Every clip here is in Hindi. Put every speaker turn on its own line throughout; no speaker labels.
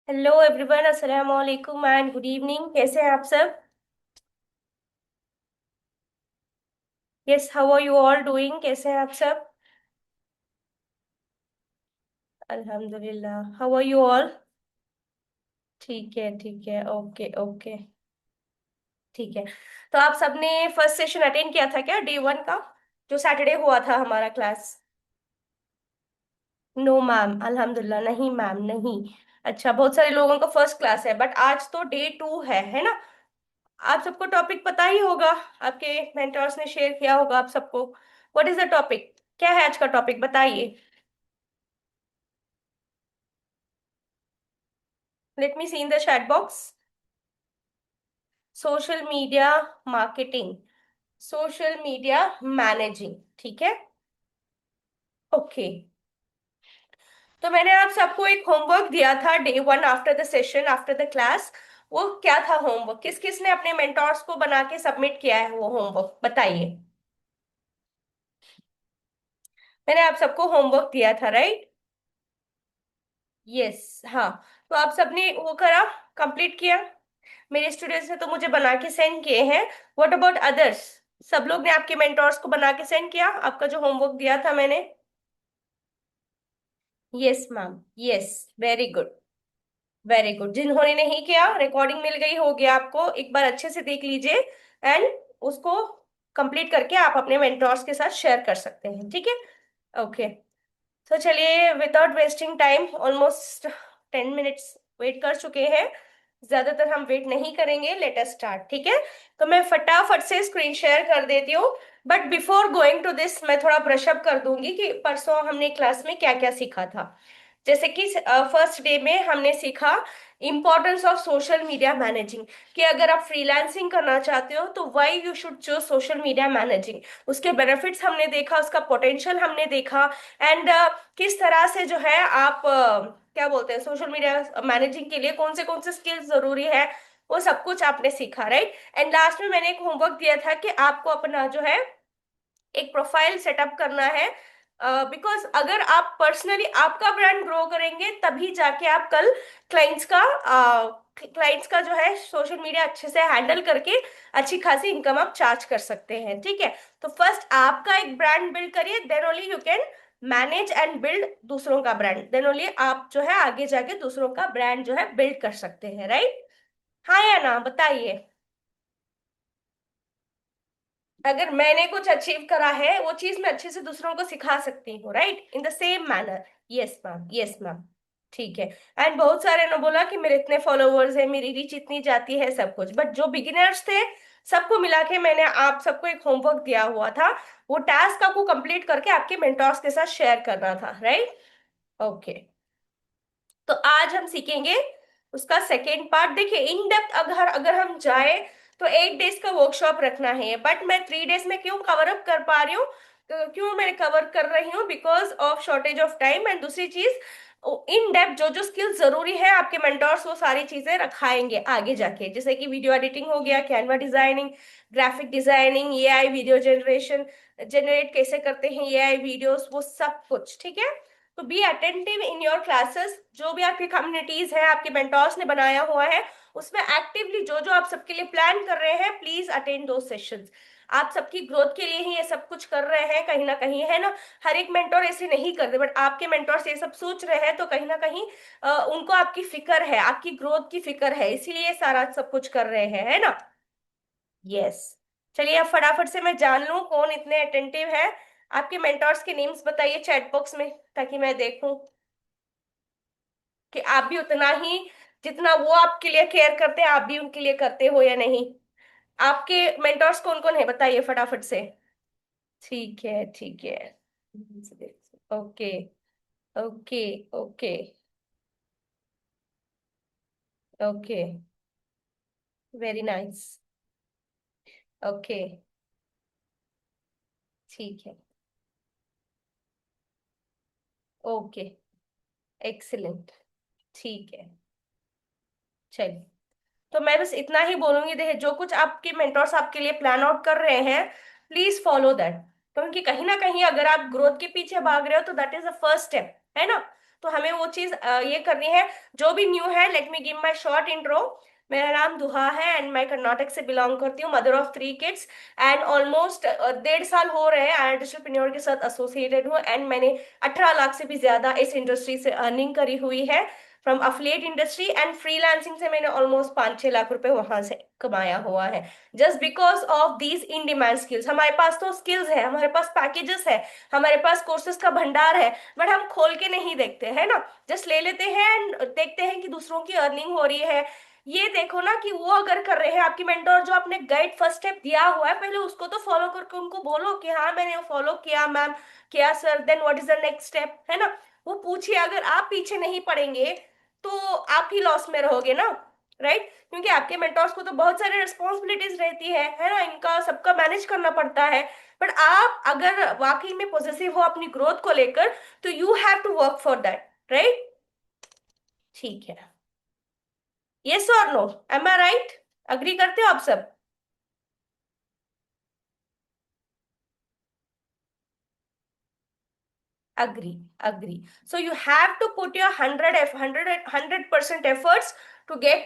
हेलो एवरीवन, अस्सलाम वालेकुम एंड गुड इवनिंग। कैसे हैं आप सब? Yes, how are you all doing? कैसे हैं आप सब? अल्हम्दुलिल्लाह। How are you all? ठीक है, ओके ओके। ठीक है। तो आप सबने फर्स्ट सेशन अटेंड किया था क्या, डे वन का, जो सैटरडे हुआ था हमारा क्लास? नो मैम, अल्हम्दुलिल्लाह नहीं मैम, नहीं। अच्छा, बहुत सारे लोगों का फर्स्ट क्लास है बट आज तो डे टू है ना? आप सबको टॉपिक पता ही होगा, आपके मेंटर्स ने शेयर किया होगा आप सबको। What is the topic? क्या है आज का टॉपिक, बताइए। Let me see in the chat box. Social media marketing, social media managing, ठीक है। ओके। तो मैंने आप सबको एक होमवर्क दिया था day one, after the session, after the class. वो क्या था होमवर्क? किस किस ने अपने मेंटोर्स को बना के सबमिट किया है वो होमवर्क, बताइए। मैंने आप सबको होमवर्क दिया था, राइट? यस, हाँ। तो आप सबने वो करा, कंप्लीट किया? मेरे स्टूडेंट्स ने तो मुझे बना के सेंड किए हैं। What about others? सब लोग ने आपके मेंटोर्स को बना के सेंड किया आपका जो होमवर्क दिया था मैंने? Yes ma'am, yes. Very good, very good. जिन्होंने नहीं किया, रिकॉर्डिंग मिल गई होगी आपको, एक बार अच्छे से देख लीजिए एंड उसको कंप्लीट करके आप अपने मेंटोर्स के साथ शेयर कर सकते हैं, ठीक है। ओके। तो चलिए, without wasting time, almost 10 minutes wait कर चुके हैं। ज्यादातर हम वेट नहीं करेंगे, लेट अस स्टार्ट, ठीक है। तो मैं फटाफट से स्क्रीन शेयर कर देती हूँ। But before going to this, मैं थोड़ा ब्रशअप कर दूंगी कि परसों हमने क्लास में क्या क्या सीखा था। जैसे कि फर्स्ट डे में हमने सीखा importance of social media managing, कि अगर आप फ्रीलांसिंग करना चाहते हो तो why you should choose social media managing. उसके बेनिफिट्स हमने देखा, उसका पोटेंशियल हमने देखा। एंड किस तरह से जो है आप क्या बोलते हैं, सोशल मीडिया मैनेजिंग के लिए कौन से स्किल्स जरूरी है, वो सब कुछ आपने सीखा, राइट। एंड लास्ट में मैंने एक होमवर्क दिया था कि आपको अपना जो है एक प्रोफाइल सेटअप करना है। बिकॉज अगर आप पर्सनली आपका ब्रांड ग्रो करेंगे तभी जाके आप कल क्लाइंट्स का क्लाइंट्स का जो है सोशल मीडिया अच्छे से हैंडल करके अच्छी खासी इनकम आप चार्ज कर सकते हैं, ठीक है। तो फर्स्ट आपका एक ब्रांड बिल्ड करिए, then only you can manage and build दूसरों का ब्रांड, देन ओनली आप जो है आगे जाके दूसरों का ब्रांड जो है बिल्ड कर सकते हैं, राइट। हाँ या ना, बताइए। अगर मैंने कुछ अचीव करा है वो चीज मैं अच्छे से दूसरों को सिखा सकती हूँ, right, in the same manner. Yes ma'am, yes ma'am. ठीक है। एंड बहुत सारे ने बोला कि मेरे इतने फॉलोअर्स हैं, मेरी रीच इतनी जाती है, सब कुछ, बट जो बिगिनर्स थे सबको मिला के मैंने आप सबको एक होमवर्क दिया हुआ था। वो टास्क आपको कंप्लीट करके आपके मेंटोर्स के साथ शेयर करना था, राइट। ओके। तो आज हम सीखेंगे उसका सेकेंड पार्ट। देखिए, इन डेप्थ अगर अगर हम जाए तो 8 डेज का वर्कशॉप रखना है, बट मैं 3 डेज में क्यों कवर अप कर पा रही हूँ, क्यों मैं कवर कर रही हूँ, because of shortage of time. And दूसरी चीज, इन डेप्थ जो जो स्किल्स जरूरी है आपके मेंटोर्स वो सारी चीजें रखाएंगे आगे जाके, जैसे कि वीडियो एडिटिंग हो गया, Canva designing, graphic designing, AI video generation, generate कैसे करते हैं एआई वीडियोस, वो सब कुछ, ठीक है। तो be attentive in your classes. जो भी आपकी कम्युनिटीज है, आपके मेंटोर्स ने बनाया हुआ है, उसमें एक्टिवली जो जो आप सबके लिए प्लान कर रहे हैं, प्लीज अटेंड दो सेशंस। आप सबकी ग्रोथ के लिए ही ये सब कुछ कर रहे हैं कहीं ना कहीं, है ना। हर एक मेंटोर ऐसे नहीं करते, बट आपके मेंटोर्स ये सब सोच रहे हैं तो कहीं ना कहीं उनको आपकी फिक्र है, आपकी ग्रोथ की फिक्र है, इसीलिए ये सारा सब कुछ कर रहे हैं, है ना। यस। चलिए, अब फटाफट से मैं जान लूं कौन इतने अटेंटिव है। आपके मेंटोर्स के नेम्स बताइए चैट बॉक्स में, ताकि मैं देखूं कि आप भी उतना ही, जितना वो आपके लिए केयर करते हैं, आप भी उनके लिए करते हो या नहीं। आपके मेंटोर्स कौन कौन है, बताइए फटाफट से। ठीक है, ठीक है। Okay okay okay okay. Very nice. Okay. ठीक है। ओके। एक्सीलेंट। ठीक है। चलिए, तो मैं बस इतना ही बोलूंगी, देखिए जो कुछ आपके मेंटोर्स आपके लिए प्लान आउट कर रहे हैं, प्लीज फॉलो दैट। क्योंकि कहीं ना कहीं अगर आप ग्रोथ के पीछे भाग रहे हो तो that is the first step, है ना। तो हमें वो चीज ये करनी है। जो भी न्यू है, let me give my short intro. मेरा नाम दुहा है एंड मैं कर्नाटक से बिलोंग करती हूँ, mother of 3 kids. And almost 1.5 साल हो रहे हैं आई एंटरप्रेन्योर के साथ एसोसिएटेड हूँ, एंड मैंने 18 लाख से भी ज्यादा इस इंडस्ट्री से अर्निंग करी हुई है from affiliate industry. And freelancing से मैंने ऑलमोस्ट 5-6 लाख रुपए वहां से कमाया हुआ है, just because of these in demand skills. हमारे पास तो स्किल्स है, हमारे पास पैकेजेस है, हमारे पास कोर्सेज का भंडार है, बट हम खोल के नहीं देखते है ना। जस्ट ले लेते हैं एंड देखते हैं कि दूसरों की अर्निंग हो रही है। ये देखो ना कि वो अगर कर रहे हैं, आपकी मेंटोर जो आपने गाइड फर्स्ट स्टेप दिया हुआ है, पहले उसको तो फॉलो करके उनको बोलो कि हाँ मैंने फॉलो किया मैम, किया sir, then what is the next step, है ना। वो पूछिए। अगर आप पीछे नहीं पड़ेंगे तो आप ही लॉस में रहोगे ना, राइट। क्योंकि आपके मेंटोर्स को तो बहुत सारी रिस्पॉन्सिबिलिटीज रहती है ना, इनका सबका मैनेज करना पड़ता है। बट आप अगर वाकई में पॉजिटिव हो अपनी ग्रोथ को लेकर, तो you have to work for that, right. ठीक है। यस और no, am I right? Agree करते हो आप सब? Agree, agree. So you have to put your 100% efforts to get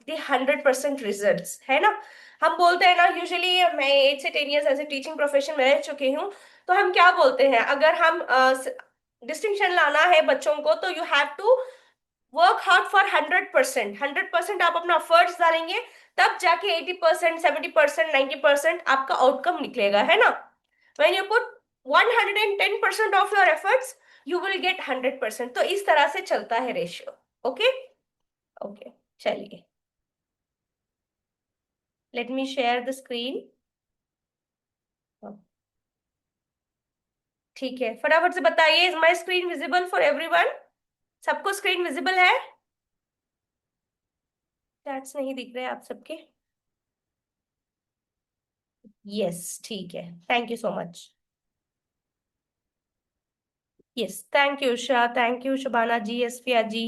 the 100% results, है ना। हम बोलते हैं ना, यूजुअली मैं 8 से 10 ईयर्स ऐसे टीचिंग प्रोफेशन में रह चुकी हूँ, तो हम क्या बोलते हैं, अगर हम डिस्टिंक्शन लाना है बच्चों को, तो you have to work hard for 100%। 100% आप अपना एफर्ट्स डालेंगे, तब जाके 80%, 70%, 90% आपका आउटकम निकलेगा, है ना। when you put 110% of your efforts, you will get 100%। तो इस तरह से चलता है रेशियो। ओके, ओके, चलिए, let me share the screen. ठीक है, फटाफट से बताइए, is my screen visible for everyone? सबको स्क्रीन विजिबल है? चैट्स नहीं दिख रहे आप सबके? यस, ठीक है, thank you so much. Yes, thank you Usha, thank you Shabana ji, Asfiya ji.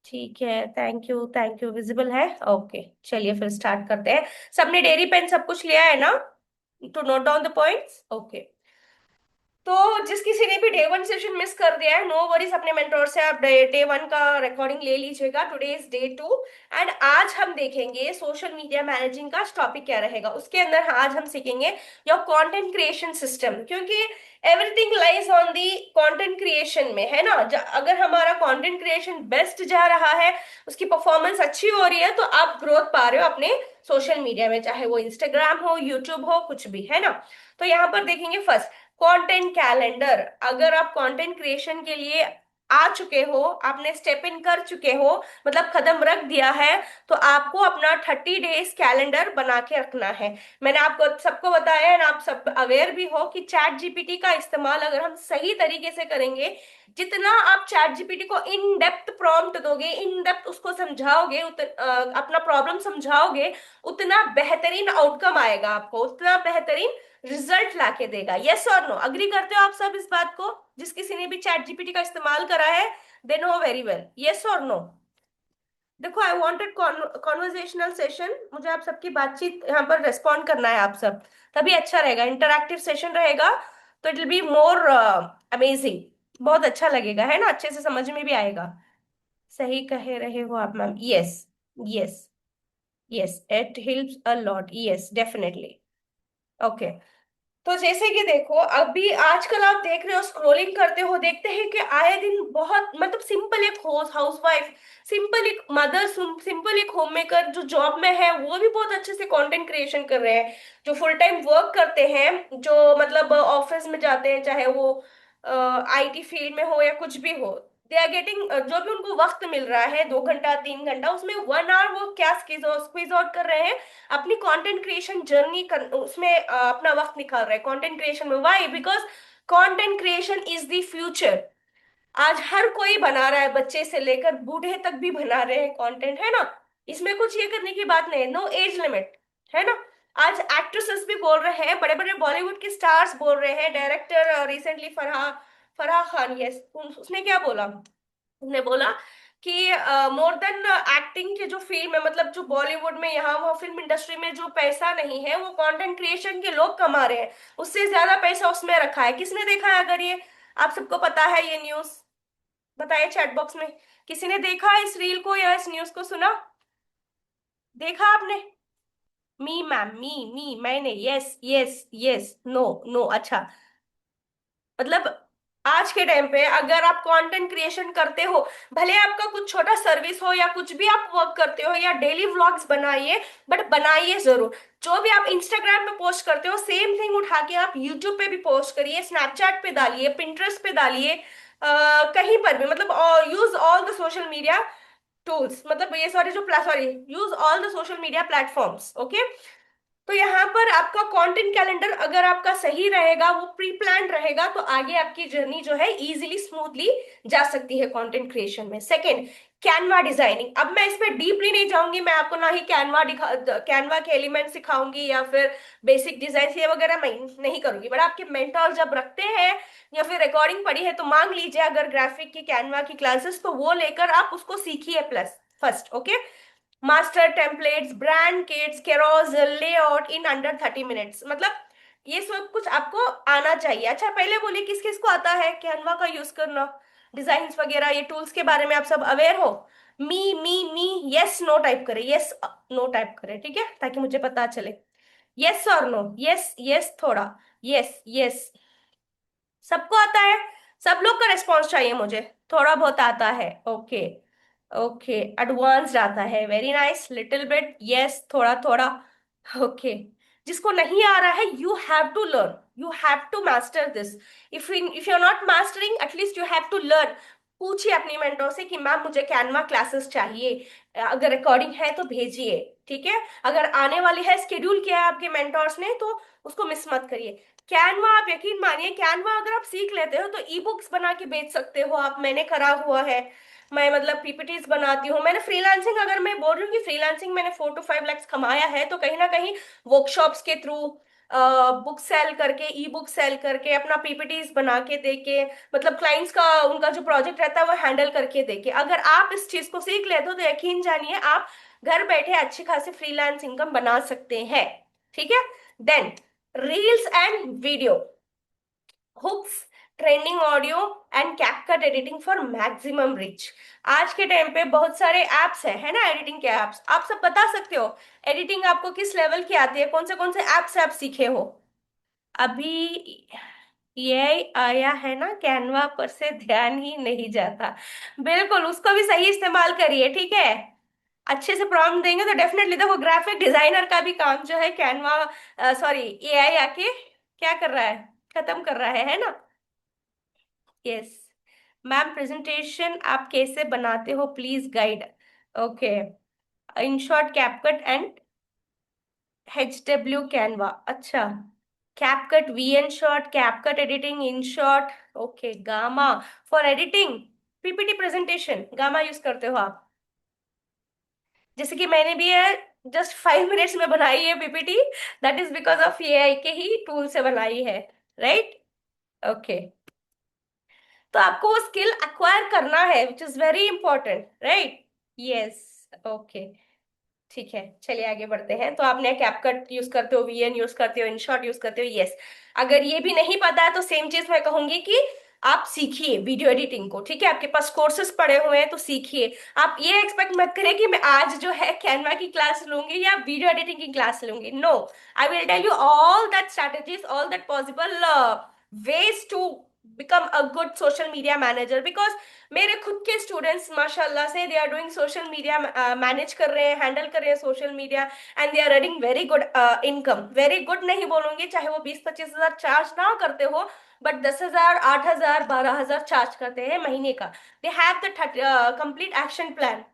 ठीक है, thank you, thank you, visible है। ओके, चलिए फिर स्टार्ट करते हैं। सबने डेरी पेन सब कुछ लिया है ना, to note down the points? Okay. तो जिस किसी ने भी डे 1 सेशन मिस कर दिया है, नो वरीज, अपने मेंटोर से आप डे 1 का रिकॉर्डिंग ले लीजिएगा। टुडे इज डे 2 एंड आज हम देखेंगे सोशल मीडिया मैनेजिंग का टॉपिक क्या रहेगा। उसके अंदर आज हम सीखेंगे योर कंटेंट क्रिएशन सिस्टम, क्योंकि everything lies on the content creation में, है ना। अगर हमारा कंटेंट क्रिएशन बेस्ट जा रहा है, उसकी परफॉर्मेंस अच्छी हो रही है, तो आप ग्रोथ पा रहे हो अपने सोशल मीडिया में, चाहे वो इंस्टाग्राम हो, यूट्यूब हो, कुछ भी, है ना। तो यहाँ पर देखेंगे फर्स्ट कंटेंट कैलेंडर। अगर आप कंटेंट क्रिएशन के लिए आ चुके हो, आपने स्टेप इन कर चुके हो, मतलब कदम रख दिया है, तो आपको अपना 30 डेज कैलेंडर बना के रखना है। मैंने आपको सबको बताया है, आप सब अवेयर भी हो कि चैट जीपीटी का इस्तेमाल अगर हम सही तरीके से करेंगे, जितना आप चैट जीपीटी को इन डेप्थ प्रॉम्प्ट दोगे, इन डेप्थ उसको समझाओगे, अपना प्रॉब्लम समझाओगे, उतना बेहतरीन आउटकम आएगा आपको, उतना बेहतरीन रिजल्ट लाके देगा। यस और नो, अग्री करते हो आप सब इस बात को? जिस किसी ने भी चैट जीपीटी का इस्तेमाल करा है, they know very well. Yes और नो? देखो, आई वांटेड कॉन्वर्जेशनल सेशन, मुझे आप सबकी बातचीत यहाँ पर रेस्पॉन्ड करना है आप सब, तभी अच्छा रहेगा। इंटरैक्टिव सेशन रहेगा तो it will be more amazing, बहुत अच्छा लगेगा, है ना, अच्छे से समझ में भी आएगा। सही कह रहे हो आप ma'am, yes, yes, yes, it helps a lot, yes definitely. Okay. तो जैसे कि देखो, अभी आजकल आप देख रहे हो, स्क्रोलिंग करते हो, देखते हैं कि आए दिन बहुत, मतलब सिंपल एक हाउस वाइफ, सिंपल एक मदर, सिंपल एक होम मेकर जो जॉब में है, वो भी बहुत अच्छे से कंटेंट क्रिएशन कर रहे हैं। जो फुल टाइम वर्क करते हैं, जो मतलब ऑफिस में जाते हैं, चाहे वो आईटी फील्ड में हो या कुछ भी हो, दे आर गेटिंग, जो भी उनको वक्त मिल रहा है, 2 घंटा 3 घंटा, उसमें 1 आवर वो क्या स्क्वीज आउट कर रहे हैं, अपनी कंटेंट क्रिएशन जर्नी कर, उसमें अपना वक्त निकाल रहे हैं कंटेंट क्रिएशन में। Why? Because content creation is the future. आज हर कोई बना रहा है, बच्चे से लेकर बूढ़े तक भी बना रहे हैं कंटेंट, है ना। इसमें कुछ ये करने की बात नहीं है, नो एज लिमिट, है ना। आज एक्ट्रेसेस भी बोल रहे हैं, बड़े बड़े बॉलीवुड के स्टार्स बोल रहे हैं, director recently Farha Farah Khan, yes, उसने क्या बोला, उसने बोला कि मोर देन एक्टिंग के जो फील्ड में, मतलब जो बॉलीवुड में, यहाँ वहाँ फिल्म इंडस्ट्री में जो पैसा नहीं है, वो कंटेंट क्रिएशन के लोग कमा रहे हैं, उससे ज्यादा पैसा उसमें रखा है। किसने देखा है? अगर ये आप सबको पता है ये न्यूज? बताइए चैट बॉक्स में। किसी ने देखा इस रील को या इस न्यूज को सुना? देखा आपने? मी मैम, मी मैंने, yes yes yes, no no, अच्छा। मतलब आज के टाइम पे अगर आप कंटेंट क्रिएशन करते हो, भले आपका कुछ छोटा सर्विस हो या कुछ भी आप वर्क करते हो या डेली व्लॉग्स बनाइए, बट बनाइए जरूर। जो भी आप इंस्टाग्राम पे पोस्ट करते हो सेम थिंग उठा के आप यूट्यूब पे भी पोस्ट करिए, स्नैपचैट पे डालिए, पिंटरेस्ट पे डालिए, कहीं पर भी, मतलब use all the social media tools, मतलब ये सॉरी जो sorry, use all the social media platforms, okay. तो यहाँ पर आपका कंटेंट कैलेंडर अगर आपका सही रहेगा, वो प्री प्लान रहेगा, तो आगे आपकी जर्नी जो है इजीली स्मूथली जा सकती है कंटेंट क्रिएशन में। Second, Canva designing. अब मैं इस पे डीपली नहीं जाऊंगी, मैं आपको ना ही कैनवा के एलिमेंट सिखाऊंगी या फिर बेसिक डिजाइन ये वगैरह मैं नहीं करूंगी, बट आपके मेंटर जब रखते हैं या फिर रिकॉर्डिंग पड़ी है तो मांग लीजिए अगर ग्राफिक की कैनवा की क्लासेस, तो वो लेकर आप उसको सीखिए plus first, okay. Master templates, brand kits, carousel layout in under 30 minutes, मतलब ये सब कुछ आपको आना चाहिए। अच्छा पहले बोलिए किस किस को आता है कैनवा का यूज करना, डिजाइन्स वगैरह, ये टूल्स के बारे में आप सब अवेयर हो? मी यस नो टाइप करें, यस नो टाइप करें, ठीक है, ताकि मुझे पता चले। यस और नो, यस यस थोड़ा, यस यस। सबको आता है? सब लोग का रिस्पॉन्स चाहिए मुझे। थोड़ा बहुत आता है, ओके। ओके, एडवांस्ड आता है, very nice, little bit, yes थोड़ा थोड़ा, ओके। जिसको नहीं आ रहा है, you have to learn, you have to master this. If you are not mastering, at least you have to learn. पूछिए अपनी मेंटोर से कि मैम मुझे कैनवा क्लासेस चाहिए, अगर रिकॉर्डिंग है तो भेजिए, ठीक है। अगर आने वाली है, स्केड्यूल किया है आपके मेंटोर्स ने, तो उसको मिस मत करिए। कैनवा, आप यकीन मानिए, कैनवा अगर आप सीख लेते हो तो ई बुक्स बना के बेच सकते हो आप, मैंने करा हुआ है। मैं मतलब पीपीटीज बनाती हूँ, मैंने फ्रीलांसिंग, अगर मैं बोल रही हूँ कि फ्रीलांसिंग मैंने 4 to 5 lakhs कमाया है, तो कहीं ना कहीं वर्कशॉप्स के थ्रू, बुक सेल करके, ई बुक सेल करके, अपना पीपीटीज बना के दे के, मतलब क्लाइंट्स का उनका जो प्रोजेक्ट रहता है वो हैंडल करके दे के, अगर आप इस चीज को सीख लेते हो तो यकीन जानिए आप घर बैठे अच्छी खासी फ्रीलांस इनकम बना सकते हैं, ठीक है। Then reels and video, hooks, trending audio and CapCut editing for maximum reach. आज के टाइम पे बहुत सारे एप्स है ना, एडिटिंग के एप्स, आप सब बता सकते हो एडिटिंग आपको किस लेवल की आती है, कौन से एप्स आप सीखे हो अभी? ये आया है ना कैनवा पर, से ध्यान ही नहीं जाता। बिल्कुल, उसको भी सही इस्तेमाल करिए, ठीक है। अच्छे से प्रॉम्प्ट देंगे तो डेफिनेटली, देखो ग्राफिक डिजाइनर का भी काम जो है कैनवा, सॉरी, एआई आके क्या कर रहा है, खत्म कर रहा है ना। यस मैम, प्रेजेंटेशन आप कैसे बनाते हो please guide. Okay, InShot CapCut and HW Canva, अच्छा। CapCut, VN shot, CapCut editing, InShot, okay, Gamma for editing, PPT presentation, Gamma use करते हो आप? जैसे कि मैंने भी है, जस्ट 5 मिनट्स में बनाई है PPT, that is because of AI के ही टूल से बनाई है, राइट। ओके, तो आपको वो स्किल एक्वायर करना है, which is very important, right. Yes, okay, ठीक है, चलिए आगे बढ़ते हैं। तो आपने कैपकट यूज करते हो, VN यूज करते हो, इनशॉट यूज करते हो, यस। अगर ये भी नहीं पता है तो सेम चीज मैं कहूंगी कि आप सीखिए वीडियो एडिटिंग को, ठीक है। आपके पास कोर्सेज पड़े हुए हैं तो सीखिए। आप ये एक्सपेक्ट मत करें कि मैं आज जो है कैनवा की क्लास लूंगी या वीडियो एडिटिंग की क्लास लूंगी, no. I will tell you all that strategies, all that possible ways to become a good social media manager, because मेरे खुद के स्टूडेंट्स माशाल्लाह से they are doing social media, manage कर रहे हैं, हैंडल कर रहे हैं social media, and they are earning very good income. Very good नहीं बोलूंगी, चाहे वो 20-25 हजार चार्ज ना करते हो, बट 10 हजार, 8 हजार, 12 हजार चार्ज करते हैं महीने का। They have the complete action plan,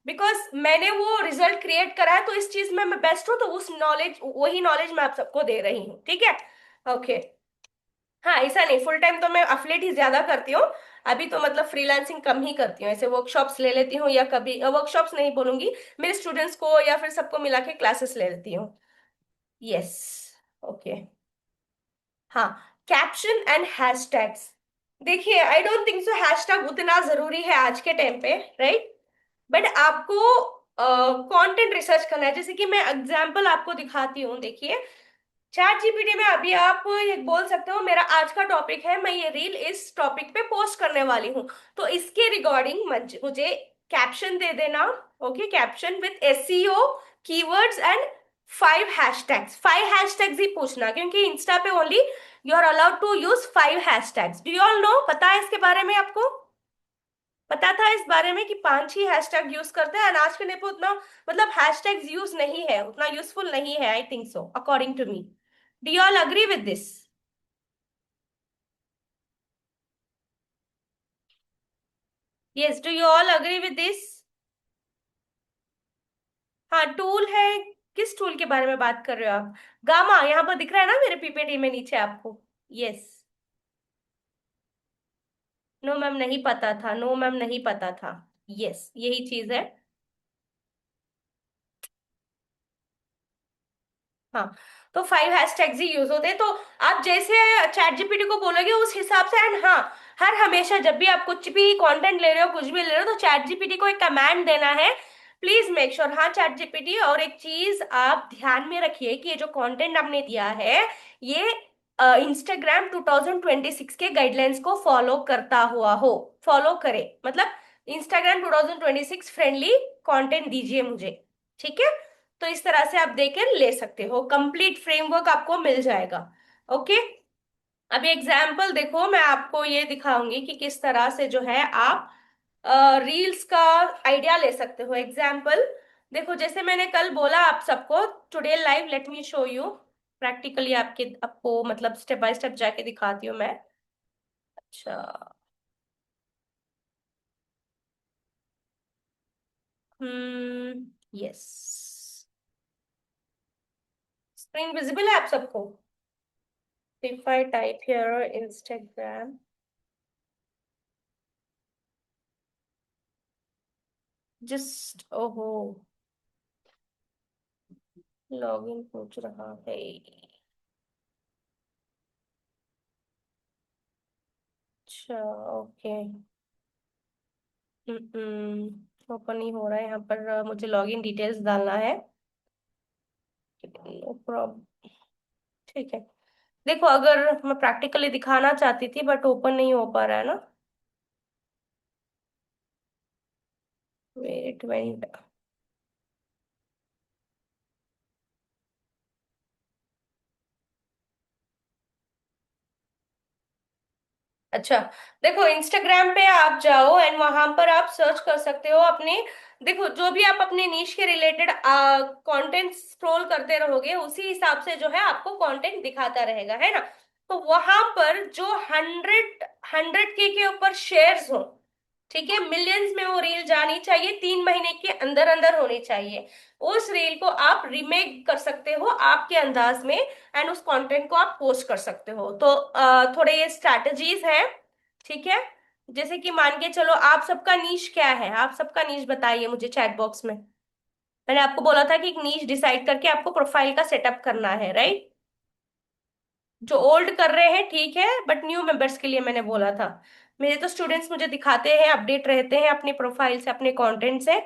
because मैंने वो रिजल्ट क्रिएट करा है, तो इस चीज में मैं बेस्ट हूँ, तो उस नॉलेज, वही नॉलेज मैं आप सबको दे रही हूँ, ठीक है। ओके, हाँ ऐसा नहीं, फुल टाइम तो मैं अफलेट ही ज्यादा करती हूँ। अभी तो मतलब फ्रीलांसिंग कम ही करती हूँ, ऐसे वर्कशॉप्स ले लेती हूँ, या कभी वर्कशॉप्स नहीं बोलूंगी, मेरे स्टूडेंट्स को या फिर सबको मिला के क्लासेस ले लेती हूँ। Yes, okay. हाँ, कैप्शन एंड हैशटैग्स। देखिए, I don't think so hashtag उतना जरूरी है आज के टाइम पे, राइट। बट आपको कंटेंट रिसर्च करना है, जैसे कि मैं एग्जांपल आपको दिखाती हूँ, देखिए। चैट जीपीटी में अभी आप ये बोल सकते हो मेरा आज का टॉपिक है, मैं ये रील इस टॉपिक पे पोस्ट करने वाली हूँ, तो इसके रिगार्डिंग मुझे कैप्शन दे देना। Okay, caption with SEO, keywords and 5 hashtags. 5 hashtags ही पूछना, क्योंकि इंस्टा पे only you are allowed to use 5 hashtags. Do you all know, पता है इसके बारे में आपको? पता था इस बारे में कि 5 ही हैशटैग यूज करते हैं, और आज के लिए पे उतना मतलब हैशटैग्स यूज नहीं है, उतना यूजफुल नहीं है, I think so, according to me. Do you all agree with this? Yes, do you all agree with this? हाँ, टूल है। किस टूल के बारे में बात कर रहे हो आप? गामा यहाँ पर दिख रहा है ना मेरे पीपीटी में नीचे आपको? यस। नो मैम, नहीं पता था, नो मैम, नहीं पता था। यस, यही चीज है। हाँ, तो 5 हैशटैग्स ही यूज होते हैं, तो आप जैसे चैट जीपीटी को बोलोगे उस हिसाब से। एंड हाँ, हर हमेशा जब भी आप कुछ भी कंटेंट ले रहे हो, कुछ भी ले रहे हो, तो चैट जीपीटी को एक कमांड देना है। Please make sure. हाँ चैट जीपीटी, और एक चीज आप ध्यान में रखिए कि ये जो कंटेंट आपने दिया है, ये इंस्टाग्राम 2026 के गाइडलाइंस को फॉलो करता हुआ हो, फॉलो करे, मतलब इंस्टाग्राम 2026 फ्रेंडली कंटेंट दीजिए मुझे। ठीक है, तो इस तरह से आप देकर ले सकते हो, कंप्लीट फ्रेमवर्क आपको मिल जाएगा। ओके, अभी एग्जाम्पल देखो, मैं आपको ये दिखाऊंगी कि किस तरह से जो है आप रील्स का आइडिया ले सकते हो। एग्जाम्पल देखो, जैसे मैंने कल बोला आप सबको, today live, let me show you practically, आपके आपको मतलब स्टेप बाय स्टेप जाके दिखाती हूँ मैं। अच्छा। यस, स्क्रीन विजिबल है आप सबको? If I type here Instagram, just ओहो, लॉगिन पूछ रहा है। अच्छा, ओके। ओपन नहीं हो रहा है यहाँ पर, मुझे लॉगिन डिटेल्स डालना है। नो प्रॉब्लम, ठीक है। देखो, अगर मैं प्रैक्टिकली दिखाना चाहती थी, बट ओपन नहीं हो पा रहा है ना। Wait wait. अच्छा, देखो इंस्टाग्राम पे आप जाओ एंड वहां पर आप सर्च कर सकते हो अपने, देखो जो भी आप अपने नीश के रिलेटेड कंटेंट स्क्रॉल करते रहोगे, उसी हिसाब से जो है आपको कंटेंट दिखाता रहेगा, है ना? तो वहां पर जो 100 के ऊपर शेयर्स हो, ठीक है, मिलियंस में वो रील जानी चाहिए, 3 महीने के अंदर अंदर होनी चाहिए, उस रील को आप रीमेक कर सकते हो आपके अंदाज में, एंड उस कंटेंट को आप पोस्ट कर सकते हो। तो थोड़े ये स्ट्रैटेजीज हैं, ठीक है। जैसे कि मान के चलो, आप सबका नीश क्या है, आप सबका नीश बताइए मुझे चैट बॉक्स में। मैंने आपको बोला था कि एक नीश डिसाइड करके आपको प्रोफाइल का सेटअप करना है, राइट? जो ओल्ड कर रहे हैं ठीक है, बट न्यू मेंबर्स के लिए मैंने बोला था। मेरे तो स्टूडेंट्स मुझे दिखाते हैं, अपडेट रहते हैं अपनी प्रोफाइल से, अपने कंटेंट से।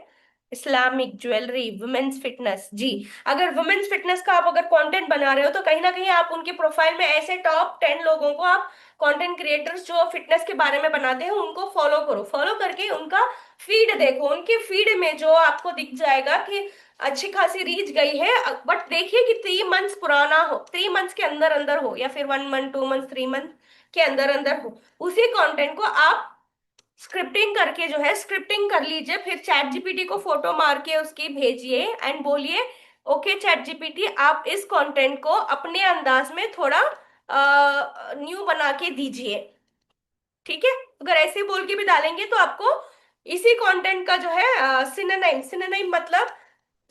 इस्लामिक ज्वेलरी, वुमेन्स फिटनेस, जी। अगर वुमेन्स फिटनेस का आप अगर कंटेंट बना रहे हो, तो कहीं ना कहीं आप उनके प्रोफाइल में ऐसे टॉप 10 लोगों को आप, कंटेंट क्रिएटर्स जो फिटनेस के बारे में बनाते हैं, उनको फॉलो करो। फॉलो करके उनका फीड देखो, उनके फीड में जो आपको दिख जाएगा कि अच्छी खासी रीच गई है, बट देखिए कि 3 मंथ्स पुराना हो, 3 मंथ्स के अंदर अंदर हो, या फिर 1 मंथ, 2 मंथ, 3 मंथ के अंदर अंदर हो। उसी कंटेंट को आप स्क्रिप्टिंग करके जो है, स्क्रिप्टिंग कर लीजिए, फिर चैट जीपीटी को फोटो मार के उसकी भेजिए एंड बोलिए, ओके चैट जीपीटी, आप इस कंटेंट को अपने अंदाज में थोड़ा न्यू बना के दीजिए। ठीक है, अगर ऐसे बोल के भी डालेंगे तो आपको इसी कंटेंट का जो है सिनोनाइम, सिनोनाइम मतलब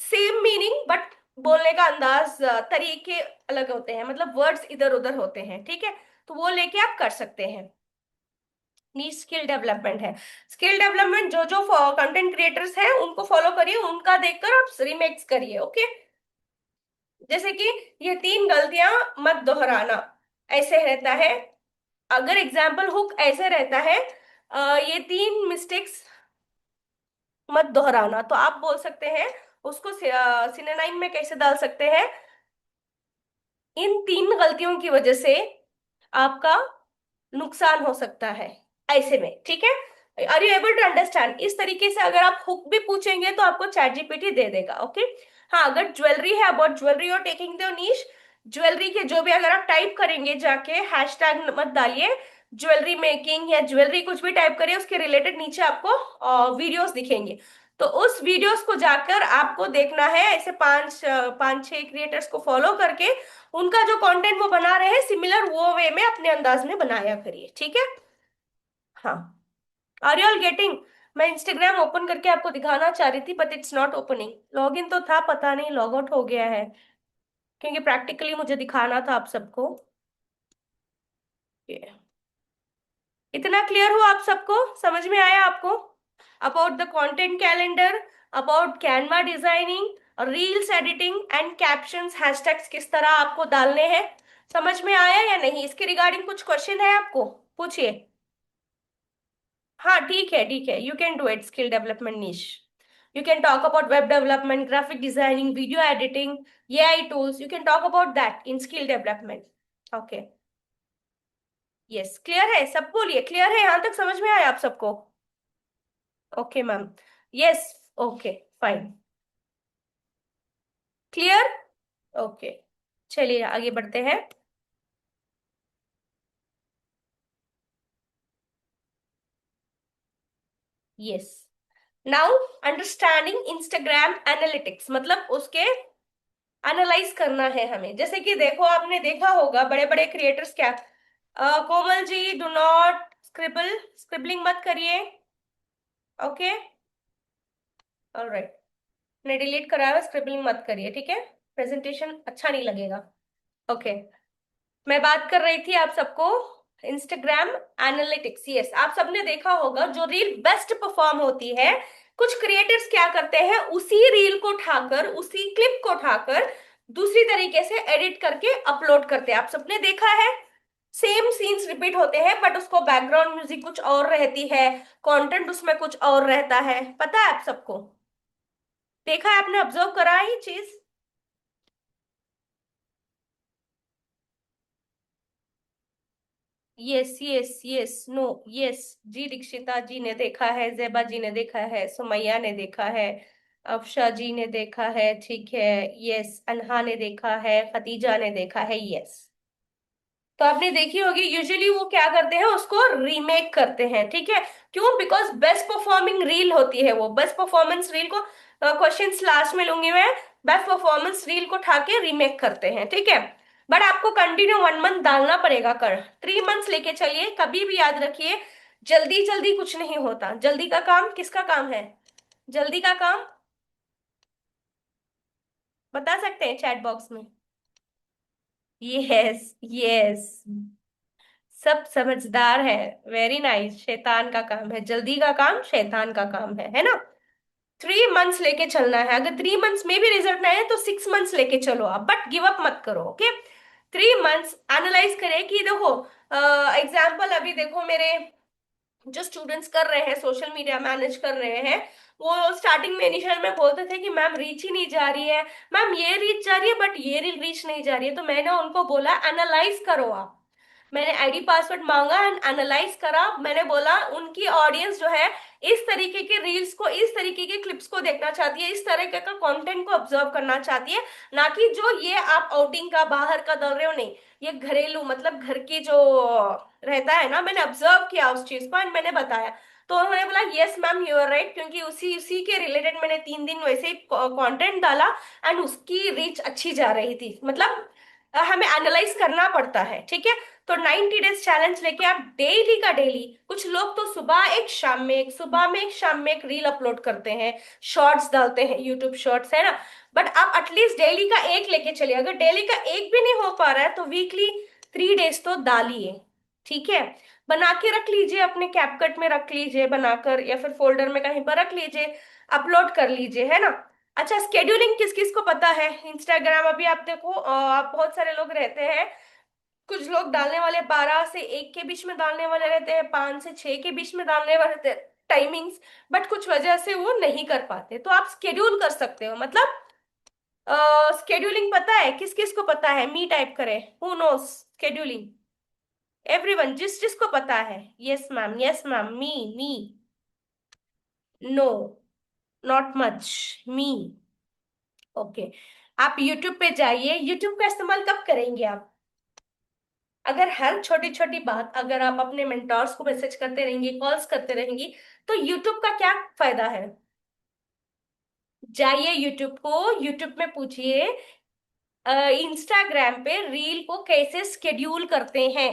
सेम मीनिंग, बट बोलने का अंदाज, तरीके अलग होते हैं, मतलब वर्ड्स इधर उधर होते हैं, ठीक है। तो वो लेके आप कर सकते हैं। नी स्किल डेवलपमेंट है। स्किल डेवलपमेंट, जो जो कंटेंट क्रिएटर्स हैं उनको फॉलो करिए, उनका देखकर आप रिमेक्स करिए। ओके, जैसे कि ये 3 गलतियां मत दोहराना, ऐसे रहता है। अगर एग्जाम्पल हुक ऐसे रहता है, ये 3 मिस्टेक्स मत दोहराना, तो आप बोल सकते हैं उसको सिनोनाइम में कैसे डाल सकते हैं? इन तीन गलतियों की वजह से आपका नुकसान हो सकता है ऐसे में, ठीक है। Are you able to understand? इस तरीके से अगर आप हुक भी पूछेंगे तो आपको चैट जीपीटी दे देगा, ओके। हाँ, अगर ज्वेलरी है, अबाउट ज्वेलरी और टेकिंग द नीश, ज्वेलरी के जो भी अगर आप टाइप करेंगे जाके, हैशटैग मत डालिए, ज्वेलरी मेकिंग या ज्वेलरी कुछ भी टाइप करिए, उसके रिलेटेड नीचे आपको वीडियोस दिखेंगे। तो उस वीडियोस को जाकर आपको देखना है, ऐसे पांच छह क्रिएटर्स को फॉलो करके उनका जो कंटेंट वो बना रहे हैं सिमिलर वो वे में अपने अंदाज में बनाया करिए, ठीक है। हाँ, आर यू ऑल गेटिंग? मैं इंस्टाग्राम ओपन करके आपको दिखाना चाह रही थी but it's not opening. Login तो था, पता नहीं लॉग आउट हो गया है, क्योंकि प्रैक्टिकली मुझे दिखाना था आप सबको। ये इतना क्लियर हो आप सबको? समझ में आया आपको? About the content calendar, about Canva designing, reels editing and captions, hashtags किस तरह आपको डालने हैं, समझ में आया या नहीं? इसके रिगार्डिंग कुछ क्वेश्चन है आपको? पूछिए। हाँ ठीक है, ठीक है, you can do it. Skill development निश, you can talk about web development, graphic designing, video editing, AI tools. You can talk about that in skill development. Okay. Yes, clear है? सब बोलिए क्लियर है, यहां तक समझ में आया आप सबको? Okay ma'am. Yes. Okay, fine. Clear? Okay, चलिए आगे बढ़ते हैं। Yes, now understanding Instagram analytics, मतलब उसके एनालाइज करना है हमें। जैसे कि देखो, आपने देखा होगा बड़े बड़े क्रिएटर्स क्या, Komal ji do not scribble, scribbling मत करिए, ओके। ऑलराइट, ने डिलीट करा है, स्क्रिबलिंग मत करिए, ठीक है, प्रेजेंटेशन अच्छा नहीं लगेगा, ओके। मैं बात कर रही थी आप सबको इंस्टाग्राम एनालिटिक्स। यस, आप सबने देखा होगा जो रील बेस्ट परफॉर्म होती है, कुछ क्रिएटर्स क्या करते हैं, उसी रील को उठाकर, उसी क्लिप को उठाकर दूसरी तरीके से एडिट करके अपलोड करते हैं। आप सबने देखा है, सेम सीन्स रिपीट होते हैं बट उसको बैकग्राउंड म्यूजिक कुछ और रहती है, कंटेंट उसमें कुछ और रहता है, पता है आप सबको? देखा है आपने, ऑब्जर्व करा है ये चीज? Yes yes yes, no, yes जी, दीक्षिता जी ने देखा है, जेबा जी ने देखा है, सुमैया ने देखा है, अफशा जी ने देखा है, ठीक है। यस, अनहा ने देखा है, खतीजा ने देखा है, यस। तो आपने देखी होगी, यूजुअली वो क्या करते हैं, उसको रीमेक करते हैं, ठीक है। क्यों? बिकॉज बेस्ट परफॉर्मिंग रील होती है वो, बेस्ट परफॉर्मेंस रील को, क्वेश्चंस लास्ट में लूंगी मैं, बेस्ट परफॉर्मेंस रील को उठा के रीमेक करते हैं, ठीक है। बट आपको कंटिन्यू 1 मंथ डालना पड़ेगा, कर 3 मंथ्स लेके चलिए, कभी भी याद रखिए, जल्दी जल्दी कुछ नहीं होता। जल्दी का काम किसका काम है? जल्दी का काम बता सकते हैं चैट बॉक्स में? यस यस, सब समझदार है, वेरी नाइस। शैतान का काम है, जल्दी का काम शैतान का काम है ना। 3 मंथ्स लेके चलना है, अगर 3 मंथ्स में भी रिजल्ट ना आए तो 6 मंथ्स लेके चलो आप, बट गिव अप मत करो, ओके। 3 मंथ्स एनालाइज करें कि देखो, एग्जाम्पल अभी देखो, मेरे जो स्टूडेंट्स कर रहे हैं, सोशल मीडिया मैनेज कर रहे हैं, वो स्टार्टिंग में इनिशियल में बोलते थे कि मैम रीच ही नहीं जा रही है, मैम ये रीच जा रही है बट ये रीच नहीं जा रही है। तो मैंने उनको बोला एनालाइज करो आप। मैंने आईडी पासवर्ड मांगा एंड एनालाइज करा। मैंने बोला उनकी ऑडियंस जो है इस तरीके के रील्स को, इस तरीके के क्लिप्स को देखना चाहती है, इस तरीके का कंटेंट को ऑब्जर्व करना चाहती है, ना कि जो ये आप आउटिंग का, बाहर का दल रहे हो, नहीं। ये घरेलू, मतलब घर की जो रहता है ना, मैंने ऑब्जर्व किया उस चीज को एंड मैंने बताया। तो उन्होंने बोला yes ma'am you are right, क्योंकि उसी उसी के रिलेटेड मैंने 3 दिन वैसे ही कंटेंट डाला एंड उसकी रीच अच्छी जा रही थी। मतलब हमें एनालाइज करना पड़ता है, ठीक है। तो 90 डेज चैलेंज लेके आप डेली का डेली, कुछ लोग तो सुबह एक शाम में एक, सुबह में एक शाम में एक रील अपलोड करते हैं, शॉर्ट्स डालते हैं, यूट्यूब शॉर्ट्स, है ना। बट आप एटलीस्ट डेली का एक लेके चलिए। अगर डेली का एक भी नहीं हो पा रहा है तो वीकली 3 डेज तो डालिए, ठीक है। बना के रख लीजिए, अपने कैपकट में रख लीजिए बनाकर, या फिर फोल्डर में कहीं पर रख लीजिए, अपलोड कर लीजिए, है ना। अच्छा, स्केड्यूलिंग किस किस को पता है इंस्टाग्राम? अभी आप देखो, आप बहुत सारे लोग रहते हैं, कुछ लोग डालने वाले 12 से 1 के बीच में डालने वाले रहते हैं, 5 से 6 के बीच में डालने वाले रहते हैं टाइमिंग्स, बट कुछ वजह से वो नहीं कर पाते। तो आप स्केड्यूल कर सकते हो, मतलब स्केड्यूलिंग पता है? किस किस को पता है? मी टाइप करे, हु नोस स्केड्यूलिंग? एवरीवन, जिस जिसको पता है। Yes ma'am, yes ma'am, me. No, not much. Me. Okay. आप यूट्यूब पे जाइए। यूट्यूब का इस्तेमाल कब करेंगे आप? अगर हर छोटी छोटी बात अगर आप अपने मेंटोर्स को मैसेज करते रहेंगी, कॉल्स करते रहेंगी, तो यूट्यूब का क्या फायदा है? जाइए यूट्यूब को, यूट्यूब में पूछिए इंस्टाग्राम पे रील को कैसे स्केड्यूल करते हैं,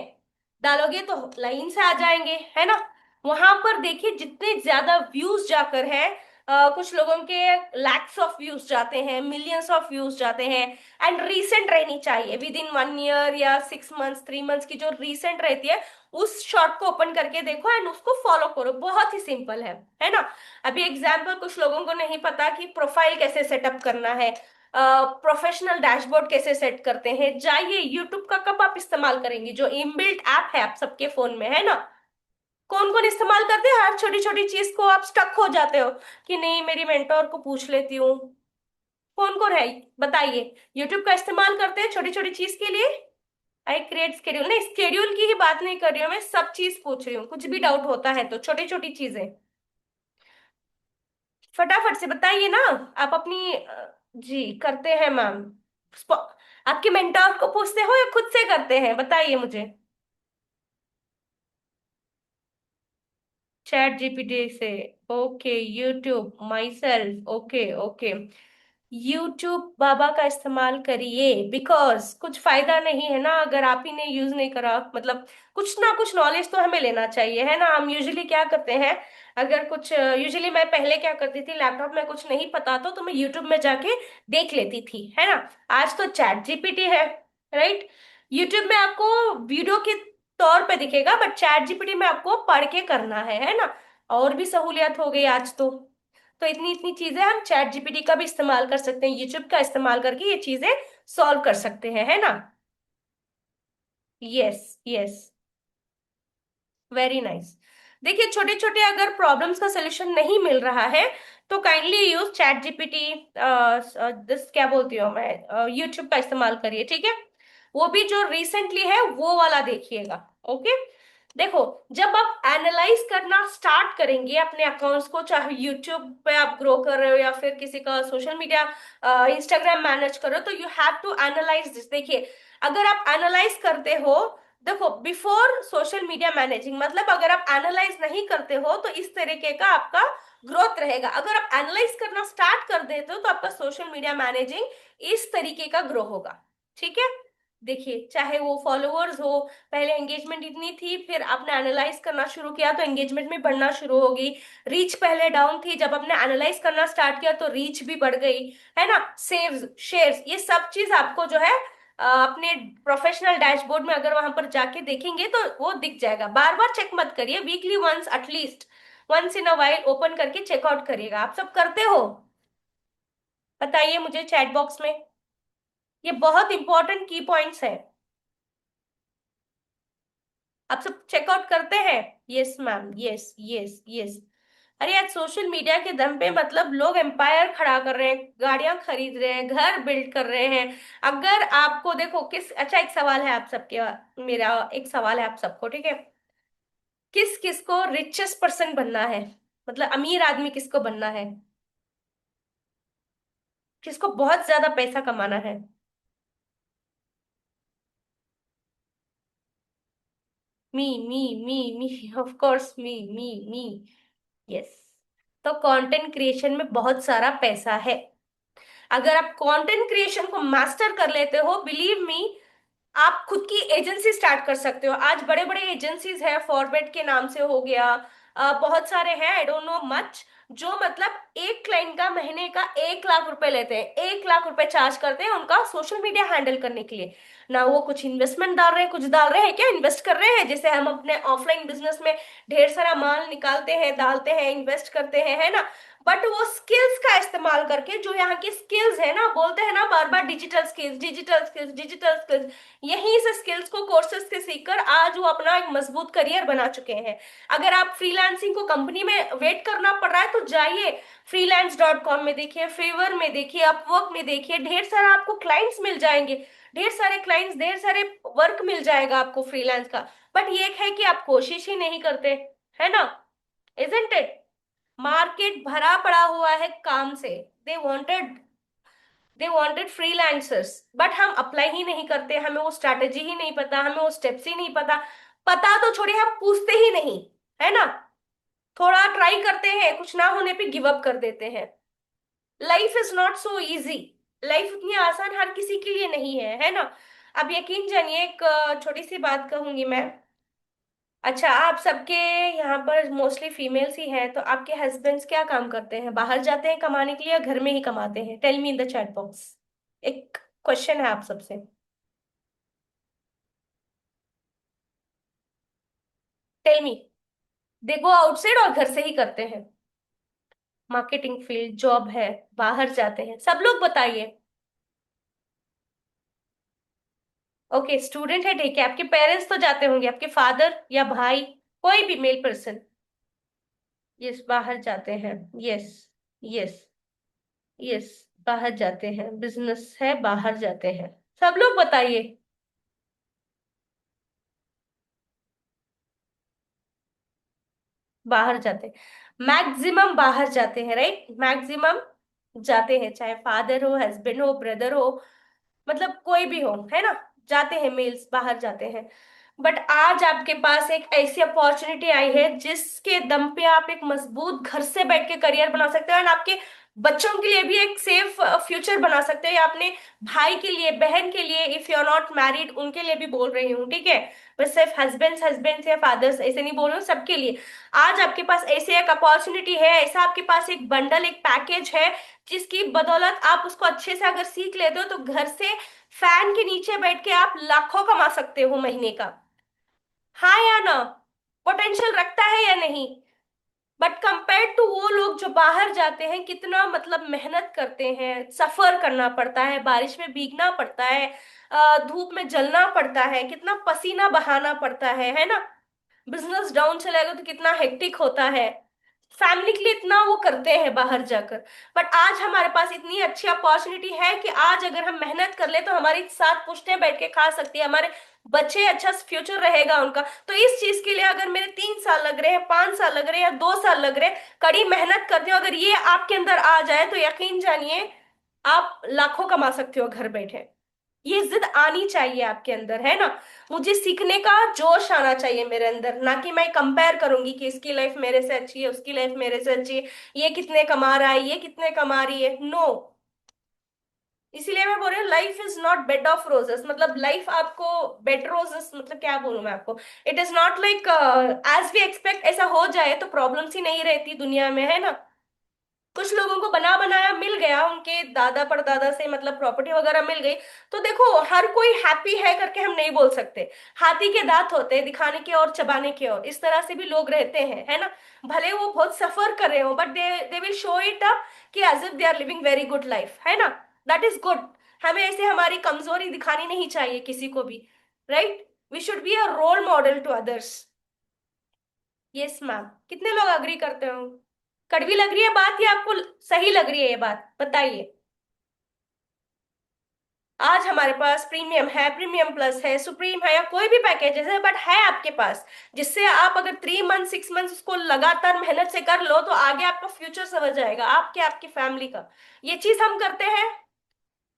डालोगे तो लाइन से आ जाएंगे, है ना? वहां पर देखिए जितने ज्यादा व्यूज जाकर है, कुछ लोगों के लैक्स ऑफ व्यूज जाते हैं, मिलियंस ऑफ व्यूज जाते हैं। एंड रीसेंट रहनी चाहिए, विद इन 1 ईयर या 6 मंथ्स, 3 मंथ्स की जो रीसेंट रहती है, उस शॉर्ट को ओपन करके देखो एंड उसको फॉलो करो। बहुत ही सिंपल है ना? अभी एग्जाम्पल, कुछ लोगों को नहीं पता कि प्रोफाइल कैसे सेटअप करना है, प्रोफेशनल डैशबोर्ड कैसे सेट करते हैं। जाइए यूट्यूब का कब आप इस्तेमाल करेंगे? जो इनबिल्ट ऐप है आप सबके फोन में, है ना? कौन कौन इस्तेमाल करते हैं? हर छोटी छोटी चीज को आप स्टक हो जाते हो कि नहीं मेरी मेंटोर को पूछ लेती हूँ। कौन कौन है बताइए? यूट्यूब का इस्तेमाल करते हैं छोटी छोटी चीज के लिए। आई क्रिएट स्केड्यूल, नहीं स्केड्यूल की ही बात नहीं कर रही हूँ मैं, सब चीज पूछ रही हूँ। कुछ भी डाउट होता है तो छोटी छोटी चीजें फटाफट से बताइए ना। आप अपनी जी करते हैं मैम। आपके मेंटोर को पूछते हो या खुद से करते हैं? बताइए मुझे। चैट जीपीटी से? Okay. YouTube myself, okay okay. YouTube बाबा का इस्तेमाल करिए, बिकॉज कुछ फायदा नहीं है ना अगर आप ही ने यूज नहीं करा। मतलब कुछ ना कुछ नॉलेज तो हमें लेना चाहिए, है ना? हम यूजुअली क्या करते हैं, अगर कुछ यूजुअली मैं पहले क्या करती थी, लैपटॉप में कुछ नहीं पता तो मैं यूट्यूब में जाके देख लेती थी, है ना? आज तो चैट जीपीटी है, राइट? यूट्यूब में आपको वीडियो के तौर पे दिखेगा, बट चैट जीपीटी में आपको पढ़ के करना है ना? और भी सहूलियत हो गई आज तो इतनी इतनी चीजें हम चैट जीपीटी का भी इस्तेमाल कर सकते हैं, यूट्यूब का इस्तेमाल करके ये चीजें सॉल्व कर सकते हैं, है ना? Yes, yes. Very nice. देखिए छोटे छोटे अगर प्रॉब्लम्स का सलूशन नहीं मिल रहा है तो kindly use chat GPT, this क्या बोलती हूँ मैं, यूट्यूब का इस्तेमाल करिए, ठीक है? वो भी जो रिसेंटली है वो वाला देखिएगा। ओके। देखो, जब आप एनालाइज करना स्टार्ट करेंगे अपने अकाउंट्स को, चाहे यूट्यूब पे आप ग्रो कर रहे हो या फिर किसी का सोशल मीडिया, इंस्टाग्राम मैनेज कर रहे हो, तो you have to analyse this. देखिए, अगर आप एनालाइज करते हो, देखो बिफोर सोशल मीडिया मैनेजिंग, मतलब अगर आप एनालाइज नहीं करते हो तो इस तरीके का आपका ग्रोथ रहेगा। अगर आप एनालाइज करना स्टार्ट कर देते हो तो आपका सोशल मीडिया मैनेजिंग इस तरीके का ग्रो होगा, ठीक है? देखिए, चाहे वो फॉलोअर्स हो, पहले एंगेजमेंट इतनी थी, फिर आपने एनालाइज करना शुरू किया तो एंगेजमेंट में बढ़ना शुरू हो गई। रीच पहले डाउन थी, जब आपने एनालाइज करना स्टार्ट किया तो रीच भी बढ़ गई, है ना? सेव्स, शेयर्स, ये सब चीज आपको जो है अपने प्रोफेशनल डैशबोर्ड में अगर वहां पर जाके देखेंगे तो वो दिख जाएगा। बार बार चेक मत करिए, weekly once, at least once in a while open करके चेकआउट करिएगा। आप सब करते हो? बताइए मुझे चैट बॉक्स में। ये बहुत इंपॉर्टेंट की पॉइंट्स है। आप सब चेकआउट करते हैं? Yes ma'am, yes yes yes. अरे आज सोशल मीडिया के दम पे मतलब लोग एम्पायर खड़ा कर रहे हैं, गाड़ियां खरीद रहे हैं, घर बिल्ड कर रहे हैं। अगर आपको देखो किस, अच्छा एक सवाल है आप सबके, मेरा एक सवाल है आप सबको, ठीक है? किस किस को रिचेस्ट पर्सन बनना है? मतलब अमीर आदमी किसको बनना है? किसको बहुत ज्यादा पैसा कमाना है? मी ऑफ कोर्स, मी। यस। तो कंटेंट क्रिएशन में बहुत सारा पैसा है। अगर आप कंटेंट क्रिएशन को मास्टर कर लेते हो, बिलीव मी, आप खुद की एजेंसी स्टार्ट कर सकते हो। आज बड़े बड़े एजेंसीज है, फॉरवर्ड के नाम से हो गया, बहुत सारे हैं, आई डोंट नो मच, जो मतलब एक क्लाइंट का महीने का 1 लाख रुपए लेते हैं, 1 लाख रुपए चार्ज करते हैं उनका सोशल मीडिया हैंडल करने के लिए। ना वो कुछ इन्वेस्टमेंट डाल रहे हैं, कुछ डाल रहे हैं क्या? इन्वेस्ट कर रहे हैं, जैसे हम अपने ऑफलाइन बिजनेस में ढेर सारा माल निकालते हैं, डालते हैं, इन्वेस्ट करते हैं, है ना? बट वो स्किल्स का इस्तेमाल करके, जो यहाँ की स्किल्स है ना, बोलते हैं ना बार बार digital skills, digital skills, digital skills, यहीं से स्किल्स को कोर्सेज से सीखकर आज वो अपना एक मजबूत करियर बना चुके हैं। अगर आप फ्रीलांसिंग को कंपनी में वेट करना पड़ रहा है तो तो जाइए, freelance.com में देखिए, फेवर में देखिए, अपवर्क में देखिए, ढेर सारा आपको क्लाइंट्स मिल जाएंगे। ढेर सारे क्लाइंट्स, ढेर सारे वर्क मिल जाएगा आपको फ्रीलांस का। बट ये है कि आप कोशिश ही नहीं करते, है ना? Isn't it? मार्केट भरा पड़ा हुआ है काम से। They wanted they wanted freelancers, but हम अप्लाई ही नहीं करते, हमें वो स्ट्रैटेजी ही नहीं पता, हमें वो स्टेप्स ही नहीं पता। पता तो छोड़िए, हम पूछते ही नहीं, है ना? थोड़ा ट्राई करते हैं, कुछ ना होने पे गिव अप कर देते हैं। Life is not so easy. Life उतनी आसान हर किसी के लिए नहीं है ना? अब यकीन जानिए, एक छोटी सी बात कहूंगी मैं। अच्छा, आप सबके यहाँ पर मोस्टली फीमेल्स ही हैं, तो आपके हस्बैंड्स क्या काम करते हैं? बाहर जाते हैं कमाने के लिए या घर में ही कमाते हैं? Tell me in the chat box. एक क्वेश्चन है आप सबसे। Tell me. दे गो आउटसाइड और घर से ही करते हैं? मार्केटिंग फील्ड जॉब है, बाहर जाते हैं, सब लोग बताइए। ओके, स्टूडेंट है, ठीक है। आपके पेरेंट्स तो जाते होंगे, आपके फादर या भाई, कोई भी मेल पर्सन? यस, बाहर जाते हैं। यस, यस, यस, बाहर जाते हैं, बिजनेस है, बाहर जाते हैं। सब लोग बताइए। बाहर जाते हैं, मैक्सिमम बाहर जाते हैं, राइट? मैक्सिमम जाते हैं, चाहे फादर हो, हस्बैंड हो, ब्रदर हो, मतलब कोई भी हो, है ना? जाते हैं, मेल्स बाहर जाते हैं। बट आज आपके पास एक ऐसी अपॉर्चुनिटी आई है जिसके दम पे आप एक मजबूत घर से बैठ के करियर बना सकते हैं, और आपके बच्चों के लिए भी एक सेफ फ्यूचर बना सकते हैं, या अपने भाई के लिए, बहन के लिए, if you are not married उनके लिए भी बोल रही हूँ, ठीक है? बस सिर्फ हस्बैंड्स हस्बैंड्स या फादर्स ऐसे नहीं बोल रही हूँ, सबके लिए। आज आपके पास ऐसे एक अपॉर्चुनिटी है, ऐसा आपके पास एक बंडल, एक पैकेज है, जिसकी बदौलत आप उसको अच्छे से अगर सीख लेते हो तो घर से फैन के नीचे बैठ के आप लाखों कमा सकते हो महीने का। हाँ या ना? पोटेंशियल रखता है या नहीं? बट कंपेयर टू वो लोग जो बाहर जाते हैं, कितना मतलब मेहनत करते हैं, सफर करना पड़ता है, बारिश में भीगना पड़ता है, धूप में जलना पड़ता है, कितना पसीना बहाना पड़ता है ना? बिजनेस डाउन चलेगा तो कितना हेक्टिक होता है। फैमिली के लिए इतना वो करते हैं बाहर जाकर। बट आज हमारे पास इतनी अच्छी अपॉर्चुनिटी है कि आज अगर हम मेहनत कर ले तो हमारी साथ पुश्तें बैठ के खा सकती है, हमारे बच्चे, अच्छा फ्यूचर रहेगा उनका। तो इस चीज के लिए अगर मेरे 3 साल लग रहे हैं, 5 साल लग रहे हैं, या 2 साल लग रहे हैं, कड़ी मेहनत करते हो, अगर ये आपके अंदर आ जाए तो यकीन जानिए आप लाखों कमा सकते हो घर बैठे। ये जिद आनी चाहिए आपके अंदर, है ना? मुझे सीखने का जोश आना चाहिए मेरे अंदर, ना कि मैं कंपेयर करूंगी कि इसकी लाइफ मेरे से अच्छी है, उसकी लाइफ मेरे से अच्छी है, ये कितने कमा रहा है, ये कितने कमा रही है। नो। इसीलिए मैं बोल रही हूँ, life is not bed of roses. मतलब लाइफ आपको बेड रोजेस, मतलब क्या बोलूं मैं आपको, it is not like as we expect ऐसा हो जाए तो प्रॉब्लम्स ही नहीं रहती दुनिया में, है ना? कुछ लोगों को बना बनाया मिल गया, उनके दादा परदादा से मतलब प्रॉपर्टी वगैरह मिल गई। तो देखो, हर कोई हैप्पी है करके हम नहीं बोल सकते। हाथी के दांत होते हैं, दिखाने के और चबाने के, और इस तरह से भी लोग रहते हैं, है ना? भले वो बहुत सफर कर रहे हो, but they will show it up कि as if they are living very good life, है ना? That is good. हमें ऐसे हमारी कमजोरी दिखानी नहीं चाहिए किसी को भी, right? We should be a role model to others. Yes ma'am. कितने लोग अग्री करते हो? कड़वी लग रही है बात या आपको सही लग रही है ये बात, बताइए। आज हमारे पास प्रीमियम है, प्रीमियम प्लस है, सुप्रीम है, या कोई भी पैकेजेस है, बट है आपके पास, जिससे आप अगर 3 मंथ 6 मंथ उसको लगातार मेहनत से कर लो तो आगे आपका फ्यूचर समझ जाएगा, आपके आपकी फैमिली का। ये चीज हम करते हैं।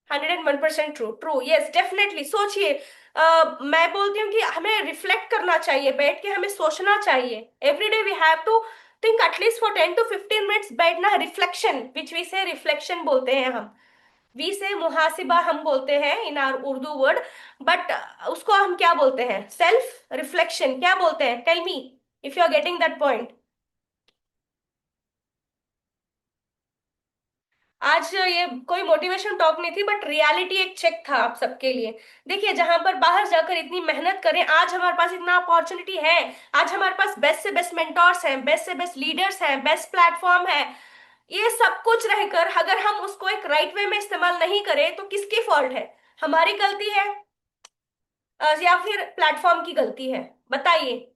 101% ट्रू, ट्रू, यस, डेफिनेटली। सोचिए, मैं बोलती हूँ कि हमें रिफ्लेक्ट करना चाहिए, बैठ के हमें सोचना चाहिए। Every day we have to think at least for 10 to 15 minutes, बैठना है। Reflection, which we say reflection बोलते हैं हम, वी से मुहासिबा हम बोलते हैं in our Urdu word. But उसको हम क्या बोलते हैं? सेल्फ रिफ्लेक्शन क्या बोलते हैं? Tell me if you are getting that point. आज ये कोई मोटिवेशन टॉक नहीं थी, बट रियलिटी एक चेक था आप सबके लिए। देखिए, जहां पर बाहर जाकर इतनी मेहनत करें, आज हमारे पास इतना अपॉर्चुनिटी है। आज हमारे पास बेस्ट से बेस्ट मेंटोर्स हैं, बेस्ट से बेस्ट लीडर्स हैं, बेस्ट प्लेटफॉर्म है। ये सब कुछ रहकर अगर हम उसको एक राइट वे में इस्तेमाल नहीं करें तो किसकी फॉल्ट है? हमारी गलती है या फिर प्लेटफॉर्म की गलती है? बताइए।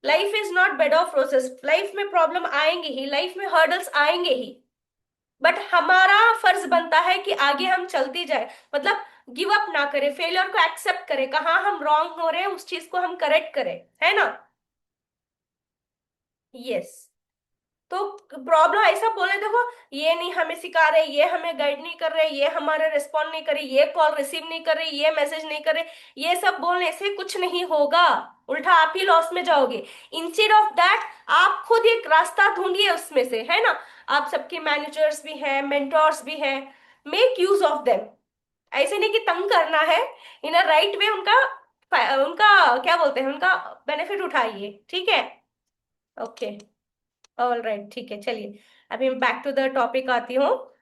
Life is not bed of रोसेस, life में प्रॉब्लम आएंगे ही, लाइफ में हर्डल्स आएंगे ही, बट हमारा फर्ज बनता है कि आगे हम चलते जाए, मतलब गिव अप ना करें, फेलियर को एक्सेप्ट करें, कहाँ हम रॉन्ग हो रहे हैं उस चीज को हम करेक्ट करें, है ना। यस। तो प्रॉब्लम ऐसा बोले, देखो ये नहीं हमें सिखा रहे, ये हमें गाइड नहीं कर रहे, ये हमारे रिस्पॉन्ड नहीं कर रहे, ये कॉल रिसीव नहीं कर रहे, ये मैसेज नहीं कर रहे, ये सब बोलने से कुछ नहीं होगा, उल्टा आप ही लॉस में जाओगे। इंस्टेड ऑफ दैट आप खुद एक रास्ता ढूंढिए उसमें से, है ना। आप सबके मैनेजर्स भी हैं, मेंटोर्स भी हैं, मेक यूज ऑफ देम। ऐसे नहीं कि तंग करना है, इन अ राइट वे उनका उनका क्या बोलते हैं, उनका बेनिफिट उठाइए, ठीक है। ओके। ऑल राइट, ठीक है, चलिए अभी मैं बैक टू द टॉपिक आती हूँ।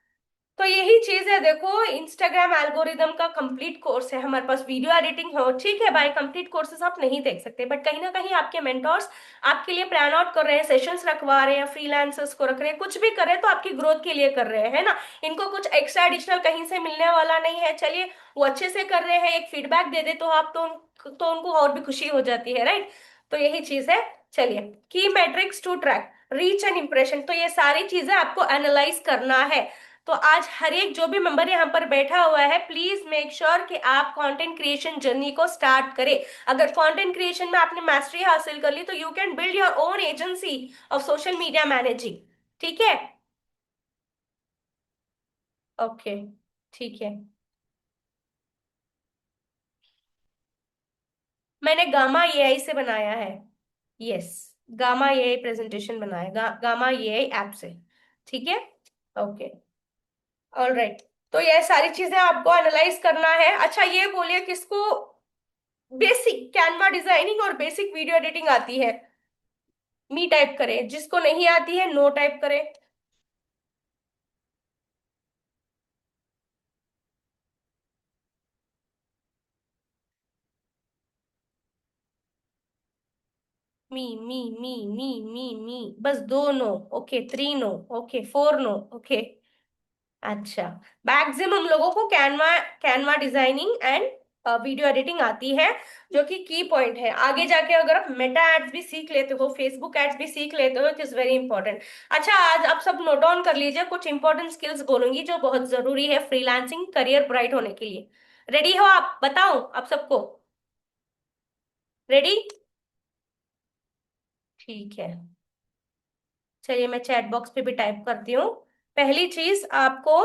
तो यही चीज है, देखो इंस्टाग्राम एल्गोरिदम का कंप्लीट कोर्स है हमारे पास, वीडियो एडिटिंग हो, ठीक है भाई, कंप्लीट कोर्सेस आप नहीं देख सकते, बट कहीं ना कहीं आपके मेंटोर्स आपके लिए प्लान आउट कर रहे हैं, सेशंस रखवा रहे हैं, फ्रीलांसर्स को रख रहे हैं, कुछ भी कर रहे हैं तो आपकी ग्रोथ के लिए कर रहे हैं, है ना। इनको कुछ एक्स्ट्रा एडिशनल कहीं से मिलने वाला नहीं है, चलिए वो अच्छे से कर रहे हैं, एक फीडबैक दे दे तो आप तो उनको और भी खुशी हो जाती है, राइट। तो यही चीज है। चलिए, key metrics to track reach and impression, तो ये सारी चीजें आपको एनालाइज करना है। तो आज हर एक जो भी मेंबर यहाँ पर बैठा हुआ है, प्लीज मेक श्योर कि आप कंटेंट क्रिएशन जर्नी को स्टार्ट करें। अगर कंटेंट क्रिएशन में आपने मास्टरी हासिल कर ली तो you can build your own agency of social media managing, ठीक है। ओके, ठीक है। मैंने गामा एआई से बनाया है। यस, गामा एआई प्रेजेंटेशन बनाया, गामा एआई ऐप से, ठीक है। ओके। All right. तो ये सारी चीजें आपको एनालाइज करना है। अच्छा ये बोलिए, किसको बेसिक कैनवा डिजाइनिंग और बेसिक वीडियो एडिटिंग आती है? मी टाइप करे, जिसको नहीं आती है नो टाइप करे। मी बस दो no. Okay, three no. Okay, four no. Okay. अच्छा, मैक्सिमम लोगों को Canva Canva designing and video editing आती है, जो कि की पॉइंट है। आगे जाके अगर आप मेटा एड्स भी सीख लेते हो, फेसबुक एड्स भी सीख लेते हो, इट इज वेरी इंपॉर्टेंट। अच्छा, आज आप सब नोट ऑन कर लीजिए, कुछ इंपॉर्टेंट स्किल्स बोलूंगी जो बहुत जरूरी है फ्रीलांसिंग करियर ब्राइट होने के लिए। रेडी हो आप? बताओ आप सबको। रेडी? ठीक है, चलिए मैं चैट बॉक्स पे भी टाइप करती हूँ। पहली चीज आपको,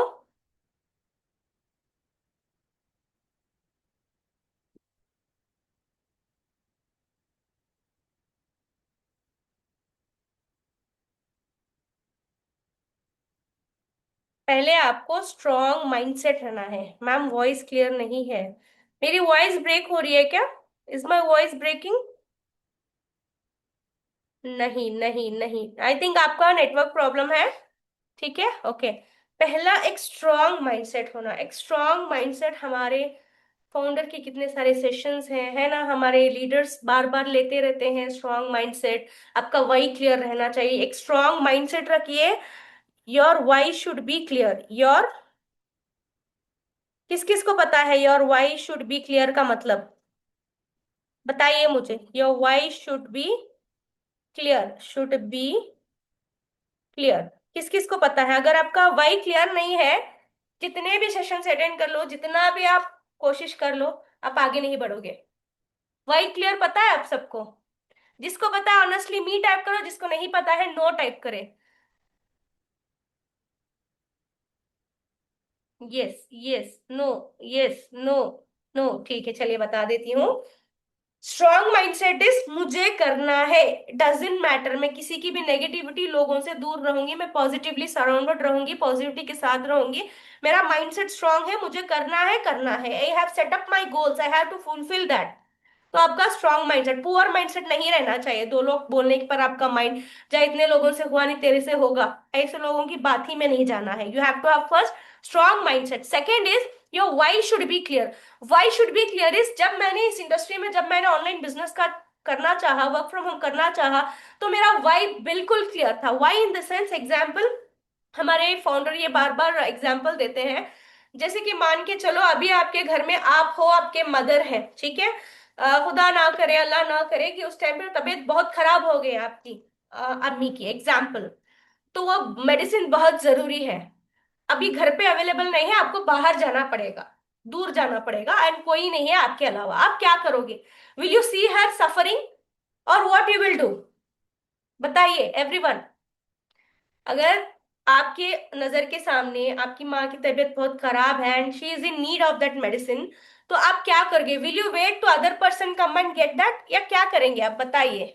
पहले आपको स्ट्रॉन्ग माइंडसेट रहना है। मैम वॉइस क्लियर नहीं है, मेरी वॉइस ब्रेक हो रही है क्या? Is my voice breaking? नहीं नहीं नहीं, आई थिंक आपका नेटवर्क प्रॉब्लम है। ठीक है, ओके। पहला, एक स्ट्रॉन्ग माइंडसेट होना। एक स्ट्रॉन्ग माइंडसेट हमारे फाउंडर के कितने सारे सेशंस हैं, है ना, हमारे लीडर्स बार बार लेते रहते हैं स्ट्रॉन्ग माइंडसेट। आपका वाई क्लियर रहना चाहिए, एक स्ट्रॉन्ग माइंडसेट रखिए। Your why should be clear. Your, किस किस को पता है your why should be clear का मतलब? बताइए मुझे, your why should be clear, should be clear, किस किस को पता है? अगर आपका वाई क्लियर नहीं है, जितने भी सेशन अटेंड कर लो, जितना भी आप कोशिश कर लो, आप आगे नहीं बढ़ोगे। वाई क्लियर पता है आप सबको? जिसको पता है ऑनेस्टली मी टाइप करो, जिसको नहीं पता है नो टाइप करे। Yes, yes, no, yes, no, no, ठीक है, चलिए बता देती हूँ। स्ट्रॉन्ग माइंडसेट इज मुझे करना है, डजेंट मैटर, मैं किसी की भी नेगेटिविटी, लोगों से दूर रहूंगी, मैं पॉजिटिवली सराउंडेड रहूंगी, पॉजिटिविटी के साथ रहूंगी। मेरा माइंडसेट स्ट्रांग है, मुझे करना है, करना है, I have set up my goals, I have to fulfil that. तो आपका स्ट्रांग माइंडसेट, पुअर माइंडसेट नहीं रहना चाहिए। दो लोग बोलने पर आपका माइंड, चाहे इतने लोगों से हुआ नहीं तेरे से होगा, ऐसे लोगों की बात ही में नहीं जाना है। You have to have first strong mindset. Second is your why should be clear. Why should be clear is, जब मैंने इस इंडस्ट्री में, जब मैंने ऑनलाइन बिजनेस का करना चाहा, वर्क फ्रॉम होम करना चाहा, तो मेरा वाई बिल्कुल क्लियर था। Why in the sense, example, हमारे फाउंडर ये बार बार एग्जाम्पल देते हैं, जैसे कि मान के चलो अभी आपके घर में आप हो, आपके मदर है, ठीक है। खुदा ना करे, अल्लाह ना करे कि उस टाइम पे तबीयत बहुत खराब हो गई आपकी, अम्मी की एग्जाम्पल, तो वो मेडिसिन बहुत जरूरी है, अभी घर पे अवेलेबल नहीं है, आपको बाहर जाना पड़ेगा, दूर जाना पड़ेगा, एंड कोई नहीं है आपके अलावा, आप क्या करोगे? Will you see her suffering, और व्हाट यू विल डू? बताइए एवरीवन। अगर आपके नजर के सामने आपकी माँ की तबीयत बहुत खराब है and she is in need of that medicine, तो आप क्या करोगे? Will you wait to other person come and get that, या क्या करेंगे आप बताइए?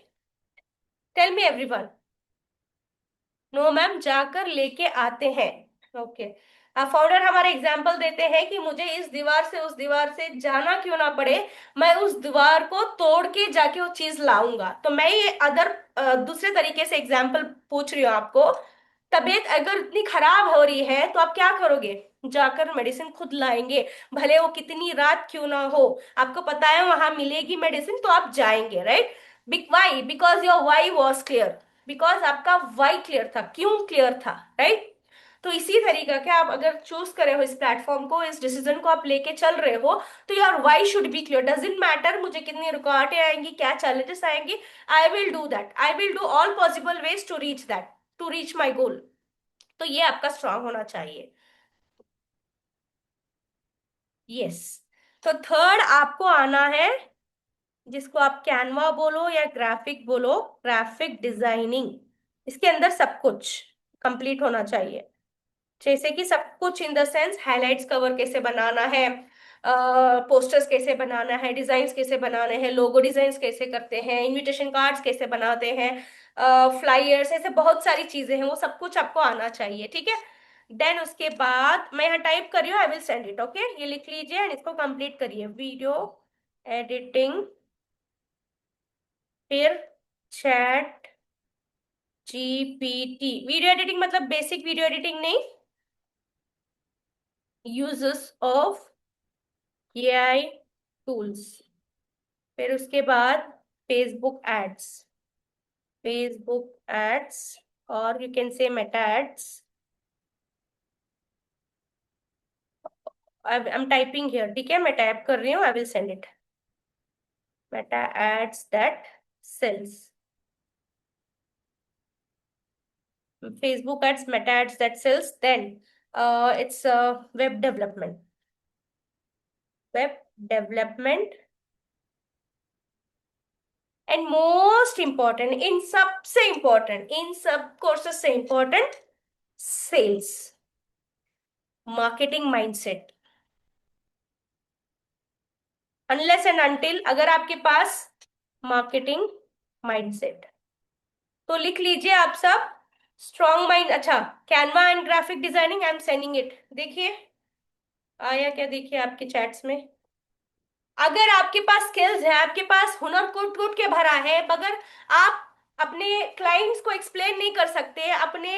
Tell me everyone. No ma'am, जाकर लेके आते हैं। ओके। फाउंडर हमारे एग्जाम्पल देते हैं कि मुझे इस दीवार से उस दीवार से जाना क्यों ना पड़े, मैं उस दीवार को तोड़ के जाके वो चीज लाऊंगा। तो मैं ये अदर दूसरे तरीके से एग्जाम्पल पूछ रही हूँ आपको। तबीयत अगर इतनी खराब हो रही है तो आप क्या करोगे? जाकर मेडिसिन खुद लाएंगे, भले वो कितनी रात क्यों ना हो, आपको पता है वहां मिलेगी मेडिसिन, तो आप जाएंगे, right? Why? Because your why was clear, because आपका वाई क्लियर था, क्यों क्लियर था, राइट? तो इसी तरीके के आप अगर चूज करे हो इस प्लेटफॉर्म को, इस डिसीजन को आप लेके चल रहे हो, तो your why should be clear. Doesn't matter मुझे कितनी रुकावटें आएंगी, क्या चैलेंजेस आएंगी, I will do that, I will do all possible ways to reach that, to reach my goal. तो ये आपका स्ट्रांग होना चाहिए। यस। तो थर्ड आपको आना है, जिसको आप कैनवा बोलो या ग्राफिक बोलो, ग्राफिक डिजाइनिंग। इसके अंदर सब कुछ कंप्लीट होना चाहिए। जैसे कि सब कुछ इन द सेंस, हाइलाइट्स कवर कैसे बनाना है, पोस्टर्स कैसे बनाना है, डिजाइन्स कैसे बनाने हैं, लोगो डिजाइन्स कैसे करते हैं, इनविटेशन कार्ड्स कैसे बनाते हैं, फ्लायर्स, ऐसे बहुत सारी चीजें हैं, वो सब कुछ आपको आना चाहिए, ठीक है? देन उसके बाद मैं यहाँ टाइप कर रही हूँ, I will send it, okay? ये लिख लीजिए एंड इसको कंप्लीट करिए। वीडियो एडिटिंग, फिर चैट जीपीटी। वीडियो एडिटिंग मतलब बेसिक वीडियो एडिटिंग नहीं, यूजेस ऑफ एआई टूल्स। फिर उसके बाद फेसबुक एड्स, फेसबुक एड्स, और you can say Meta ads. I am typing here, ठीक है? मैं टाइप कर रही हूँ, I will send it. Meta ads that sells, Facebook ads, Meta ads that sales. Then it's web development, web development, and most important, इन सबसे इंपॉर्टेंट, इन सब कोर्सेस से important, sales, marketing mindset. Unless and until अगर आपके पास मार्केटिंग माइंडसेट, तो लिख लीजिए आप सब, स्ट्रॉन्ग माइंड। अच्छा, Canva and graphic designing, I am sending it, देखिए आया क्या? देखिए आपके चैट्स में। अगर आपके पास स्किल्स है, आपके पास हुनर कूट कूट के भरा है, मगर आप अपने क्लाइंट्स को एक्सप्लेन नहीं कर सकते, अपने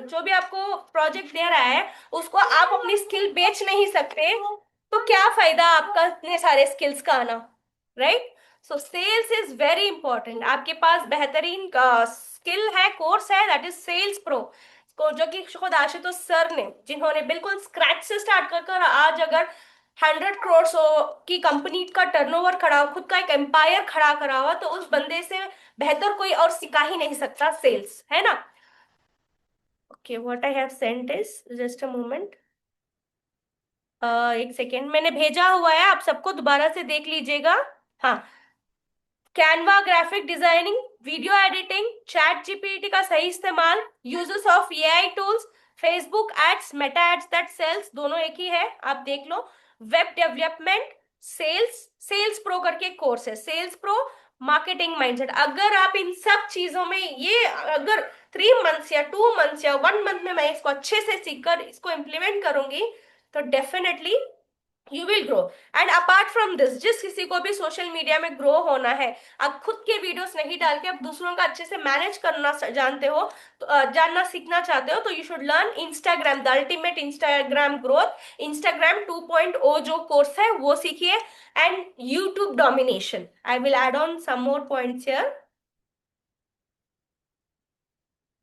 जो भी आपको प्रोजेक्ट दे रहा है उसको आप अपनी स्किल बेच नहीं सकते, तो क्या फायदा आपका इतने सारे स्किल्स का आना, right? So sales is very important. आपके पास बेहतरीन स्किल है, कोर्स है, दैट इज सेल्स प्रो, को जो कि खुद आशुतोष सर ने, जिन्होंने बिल्कुल स्क्रैच से स्टार्ट कर आज अगर 100 करोड़ की कंपनी का टर्नओवर खड़ा हो, खुद का एक एम्पायर खड़ा करा हुआ, तो उस बंदे से बेहतर कोई और सिखा ही नहीं सकता सेल्स, है ना? Okay, what I have sent is, just a moment, एक सेकेंड, मैंने भेजा हुआ है, आप सबको दोबारा से देख लीजिएगा। हाँ, Canva graphic designing, video editing, ChatGPT का सही इस्तेमाल, uses of AI tools, Facebook ads, Meta ads that sales, दोनों एक ही है, आप देख लो। Web development, sales, sales pro करके कोर्स है, सेल्स प्रो, मार्केटिंग माइंडसेट। अगर आप इन सब चीजों में, ये अगर 3 मंथ्स या 2 मंथ्स या 1 मंथ में मैं इसको अच्छे से सीखकर इसको इम्प्लीमेंट करूंगी, तो definitely you will grow. And apart from this, जिस किसी को भी सोशल मीडिया में ग्रो होना है, आप खुद के वीडियोस नहीं डाल के आप दूसरों का अच्छे से मैनेज करना जानते हो, तो जानना सीखना चाहते हो, तो you should learn Instagram, the ultimate Instagram growth, Instagram 2.0 जो कोर्स है वो सीखिए। And YouTube domination, I will add on some more points here,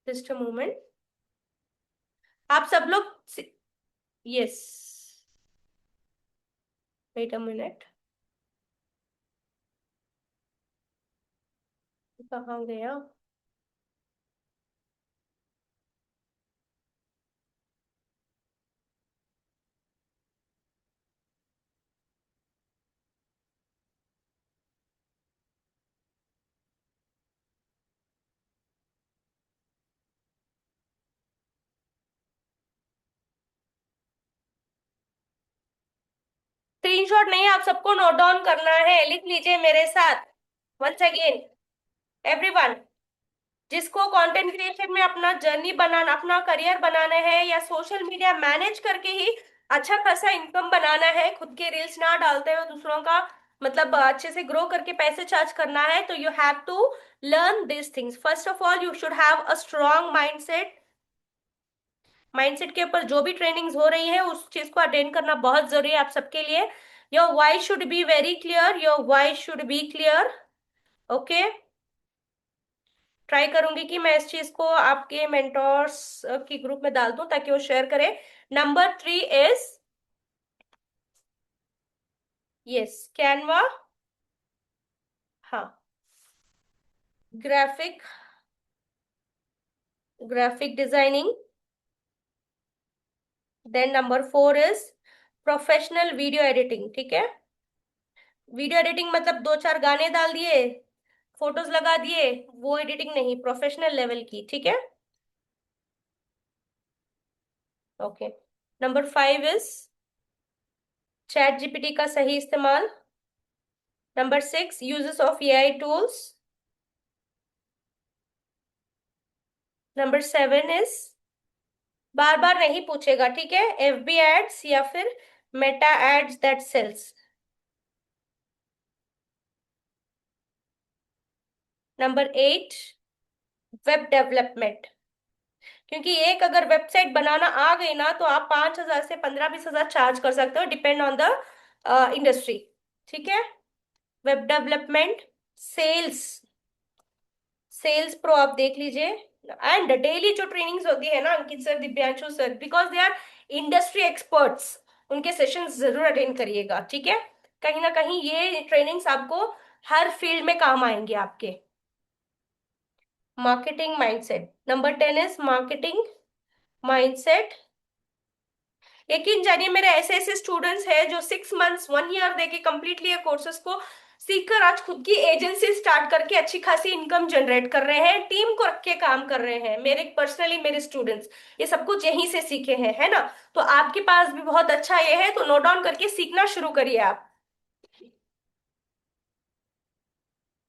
just a moment. आप सब लोग, यस, वेट अ मिनट, कहाँ गया? स्क्रीनशॉट नहीं, आप सबको नोट डाउन करना है, लिख लीजिए मेरे साथ। वंस अगेन, एवरीवन, जिसको कंटेंट क्रिएशन में अपना जर्नी बनाना, अपना करियर बनाना है, या सोशल मीडिया मैनेज करके ही अच्छा खासा इनकम बनाना है, खुद के रील्स ना डालते हो, दूसरों का मतलब अच्छे से ग्रो करके पैसे चार्ज करना है, तो you have to learn this things. First of all you should have a strong mindset. Mindset के ऊपर जो भी ट्रेनिंग्स हो रही है उस चीज को अटेंड करना बहुत जरूरी है आप सबके लिए। Your why should be very clear, your why should be clear. Okay, try करूंगी कि मैं इस चीज को आपके मेंटोर्स की ग्रुप में डाल दूं ताकि वो शेयर करें। Number 3 is, yes, Canva. हाँ, graphic, graphic designing. Then number 4 is professional video editing. ठीक है, वीडियो एडिटिंग मतलब दो चार गाने डाल दिए, फोटोज लगा दिए, वो एडिटिंग नहीं, प्रोफेशनल लेवल की। ठीक है, okay. Number 5 is ChatGPT का सही इस्तेमाल। Number 6, uses of AI tools. Number 7 is, बार बार नहीं पूछेगा, ठीक है, एफबी एड्स या फिर Meta ads that sales. Number 8, web development. क्योंकि एक अगर वेबसाइट बनाना आ गई ना तो आप 5,000 से 15-20 हजार चार्ज कर सकते हो, डिपेंड ऑन द इंडस्ट्री। ठीक है, web development, sales, sales pro आप देख लीजिए। एंड डेली जो ट्रेनिंग्स होती है ना Ankit sir, Divyanshu sir, because they are industry experts, उनके सेशंस जरूर अटेंड करिएगा। ठीक है, कहीं ना कहीं ये ट्रेनिंग्स आपको हर फील्ड में काम आएंगे आपके। Marketing mindset, number 10 is marketing mindset. यकीन जानिए मेरे ऐसे ऐसे स्टूडेंट्स हैं जो 6 मंथ्स 1 ईयर देके कंप्लीटली ये कोर्सेज को सीखकर आज खुद की एजेंसी स्टार्ट करके अच्छी खासी इनकम जनरेट कर रहे हैं, टीम को रख के काम कर रहे हैं। मेरे पर्सनली मेरे स्टूडेंट्स ये सब कुछ यहीं से सीखे हैं, है ना? तो आपके पास भी बहुत अच्छा ये है, तो नोट डाउन करके सीखना शुरू करिए आप।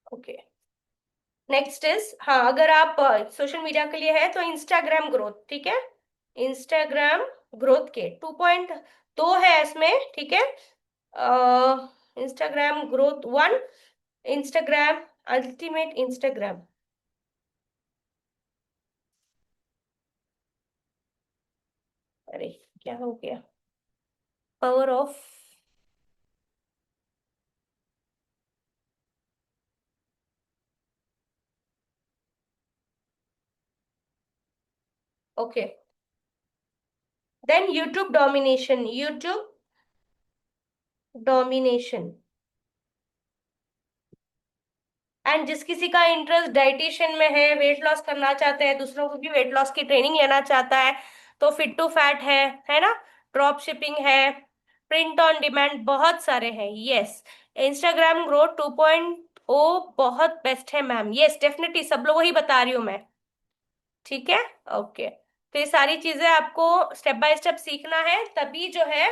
ओके, नेक्स्ट इज, हाँ, अगर आप सोशल मीडिया के लिए है तो इंस्टाग्राम ग्रोथ। ठीक है, इंस्टाग्राम ग्रोथ के 2.2 है इसमें। ठीक है, Instagram growth 1, Instagram ultimate Instagram. अरे, क्या हो गया? Power off, okay. Then YouTube domination, YouTube domination. And जिस किसी का इंटरेस्ट डाइटिशियन में है, वेट लॉस करना चाहते हैं, दूसरों को भी वेट लॉस की ट्रेनिंग लेना चाहता है, तो फिट टू फैट है ना, ड्रॉप शिपिंग है, प्रिंट ऑन डिमांड, बहुत सारे हैं। यस, इंस्टाग्राम ग्रोथ 2.0 बहुत बेस्ट है मैम। यस, डेफिनेटली सब लोगों ही बता रही हूँ मैं। ठीक है, ओके। तो ये सारी चीजें आपको स्टेप बाय स्टेप सीखना है, तभी जो है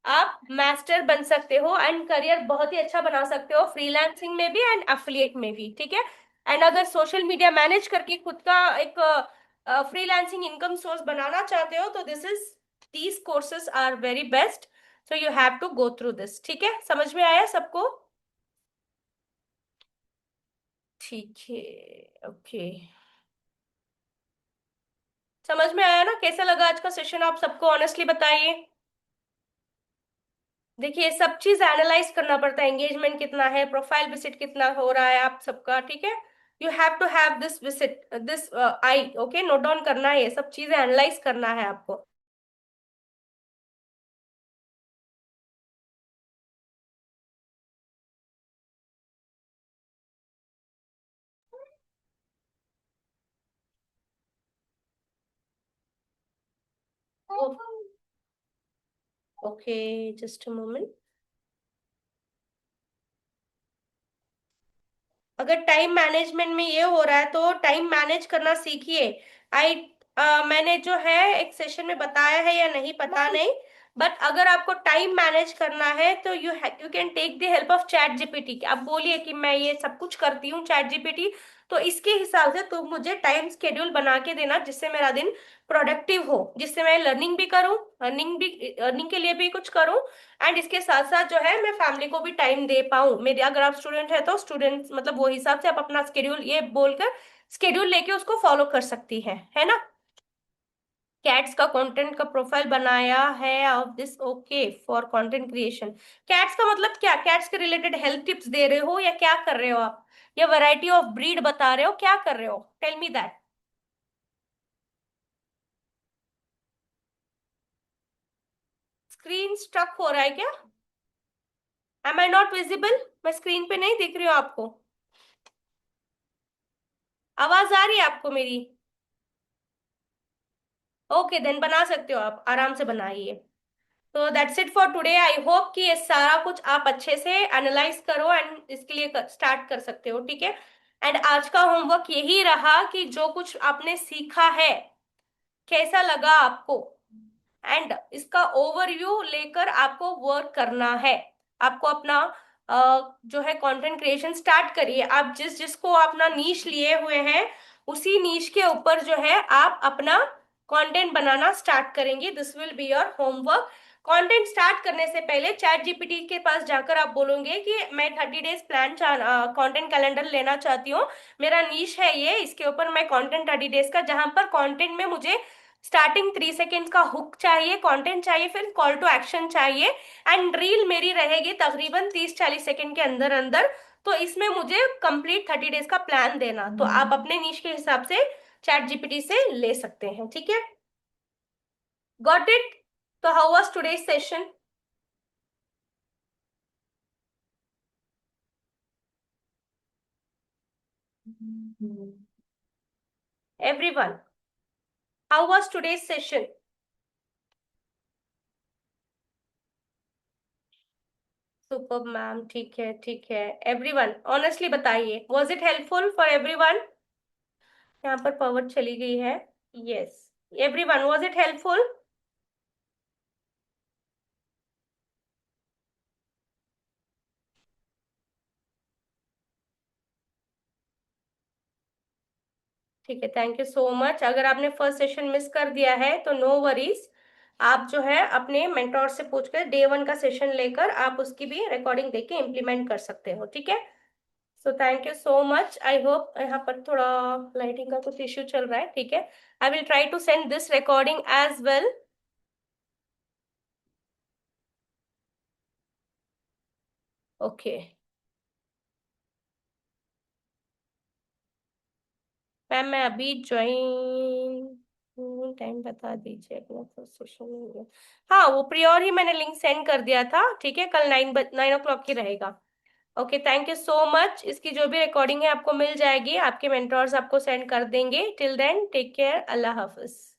आप मास्टर बन सकते हो एंड करियर बहुत ही अच्छा बना सकते हो, फ्रीलांसिंग में भी एंड एफिलिएट में भी। ठीक है, एंड अगर सोशल मीडिया मैनेज करके खुद का एक फ्रीलांसिंग इनकम सोर्स बनाना चाहते हो तो this is, these courses are very best, so you have to go through this. ठीक है, समझ में आया सबको? ठीक है, ओके। समझ में आया ना? कैसा लगा आज का सेशन आप सबको, ऑनेस्टली बताइए। देखिए, सब चीज एनालाइज करना पड़ता है, एंगेजमेंट कितना है, प्रोफाइल विजिट कितना हो रहा है आप सबका। ठीक है, you have to have this visit, this I, okay, note down करना है, ये सब चीजें एनालाइज करना है आपको। Okay, just a moment. अगर टाइम मैनेजमेंट में ये हो रहा है तो टाइम मैनेज करना सीखिए। आई मैंने जो है एक सेशन में बताया है या नहीं पता नहीं, बट अगर आपको टाइम मैनेज करना है तो you can take the help of chat GPT. आप बोलिए कि मैं ये सब कुछ करती हूँ चैट जीपीटी, तो इसके हिसाब से तुम मुझे टाइम स्केड्यूल बना के देना जिससे मेरा दिन प्रोडक्टिव हो, जिससे मैं लर्निंग भी करूँ, अर्निंग के लिए भी कुछ करूँ, एंड इसके साथ साथ जो है मैं फैमिली को भी टाइम दे पाऊं। मेरे अगर आप स्टूडेंट है तो स्टूडेंट मतलब वो हिसाब से आप अपना स्केड्यूल ये बोलकर स्केड्यूल लेके उसको फॉलो कर सकती है ना। कैट्स का कंटेंट का प्रोफाइल बनाया है of this, okay for content creation. Cats का मतलब क्या, कैट्स के रिलेटेड हेल्थ टिप्स दे रहे हो या क्या कर रहे हो आप, या वैरायटी ऑफ ब्रीड बता रहे हो, क्या कर रहे हो, tell me that. Screen struck हो रहा है क्या? Am I not visible? मैं स्क्रीन पे नहीं दिख रही हूँ आपको? आवाज आ रही है आपको मेरी? ओके देन बना सकते हो, आप आराम से बनाइए। तो that's it for today. I hope कि ये सारा कुछ आप अच्छे से एनालाइज करो एंड इसके लिए स्टार्ट कर सकते हो, ठीक है। एंड आज का होमवर्क यही रहा कि जो कुछ आपने सीखा है कैसा लगा आपको, एंड इसका ओवरव्यू लेकर आपको वर्क करना है। आपको अपना जो है कंटेंट क्रिएशन स्टार्ट करिए। आप जिस जिसको अपना नीश लिए हुए हैं उसी नीश के ऊपर जो है आप अपना कंटेंट बनाना स्टार्ट करेंगे। This will be your homework. Content start करने से पहले चैट जीपीटी के पास जाकर आप बोलोगे कि मैं 30 डेज प्लान कंटेंट कैलेंडर लेना चाहती हूँ, मेरा नीश है ये, इसके ऊपर मैं कंटेंट 30 डेज का, जहां पर कंटेंट में मुझे स्टार्टिंग 3 सेकेंड्स का हुक चाहिए, कंटेंट चाहिए, फिर कॉल टू एक्शन चाहिए, एंड रील मेरी रहेगी तकरीबन 30-40 सेकेंड के अंदर अंदर। तो इसमें मुझे कंप्लीट 30 डेज का प्लान देना, तो आप अपने नीश के हिसाब से चैट जीपीटी से ले सकते हैं, ठीक है। Got it? तो how was today's session? Everyone, how was today's session? Super ma'am, ठीक है ठीक है। एवरीवन ऑनेस्टली बताइए, was it helpful for everyone? यहाँ पर पावर चली गई है। Yes, everyone was it helpful? ठीक है, थैंक यू सो मच। अगर आपने फर्स्ट सेशन मिस कर दिया है तो नो वरीज, आप जो है अपने मेंटोर से पूछकर डे 1 का सेशन लेकर आप उसकी भी रिकॉर्डिंग देके इम्प्लीमेंट कर सकते हो, ठीक है। So thank you so much. I hope, यहाँ पर थोड़ा लाइटिंग का कुछ इश्यू चल रहा है, ठीक है। I will try to send this recording as well. Okay ma'am, मैं अभी ज्वाइन टाइम बता दीजिए अपना फर्स्ट सेशन। हाँ, वो प्रियोर ही मैंने लिंक सेंड कर दिया था, ठीक है, कल 9 ओ क्लॉक ही रहेगा। Okay thank you so much. इसकी जो भी रिकॉर्डिंग है आपको मिल जाएगी, आपके मेंटोर्स आपको सेंड कर देंगे। टिल देन टेक केयर, अल्लाह हाफिज।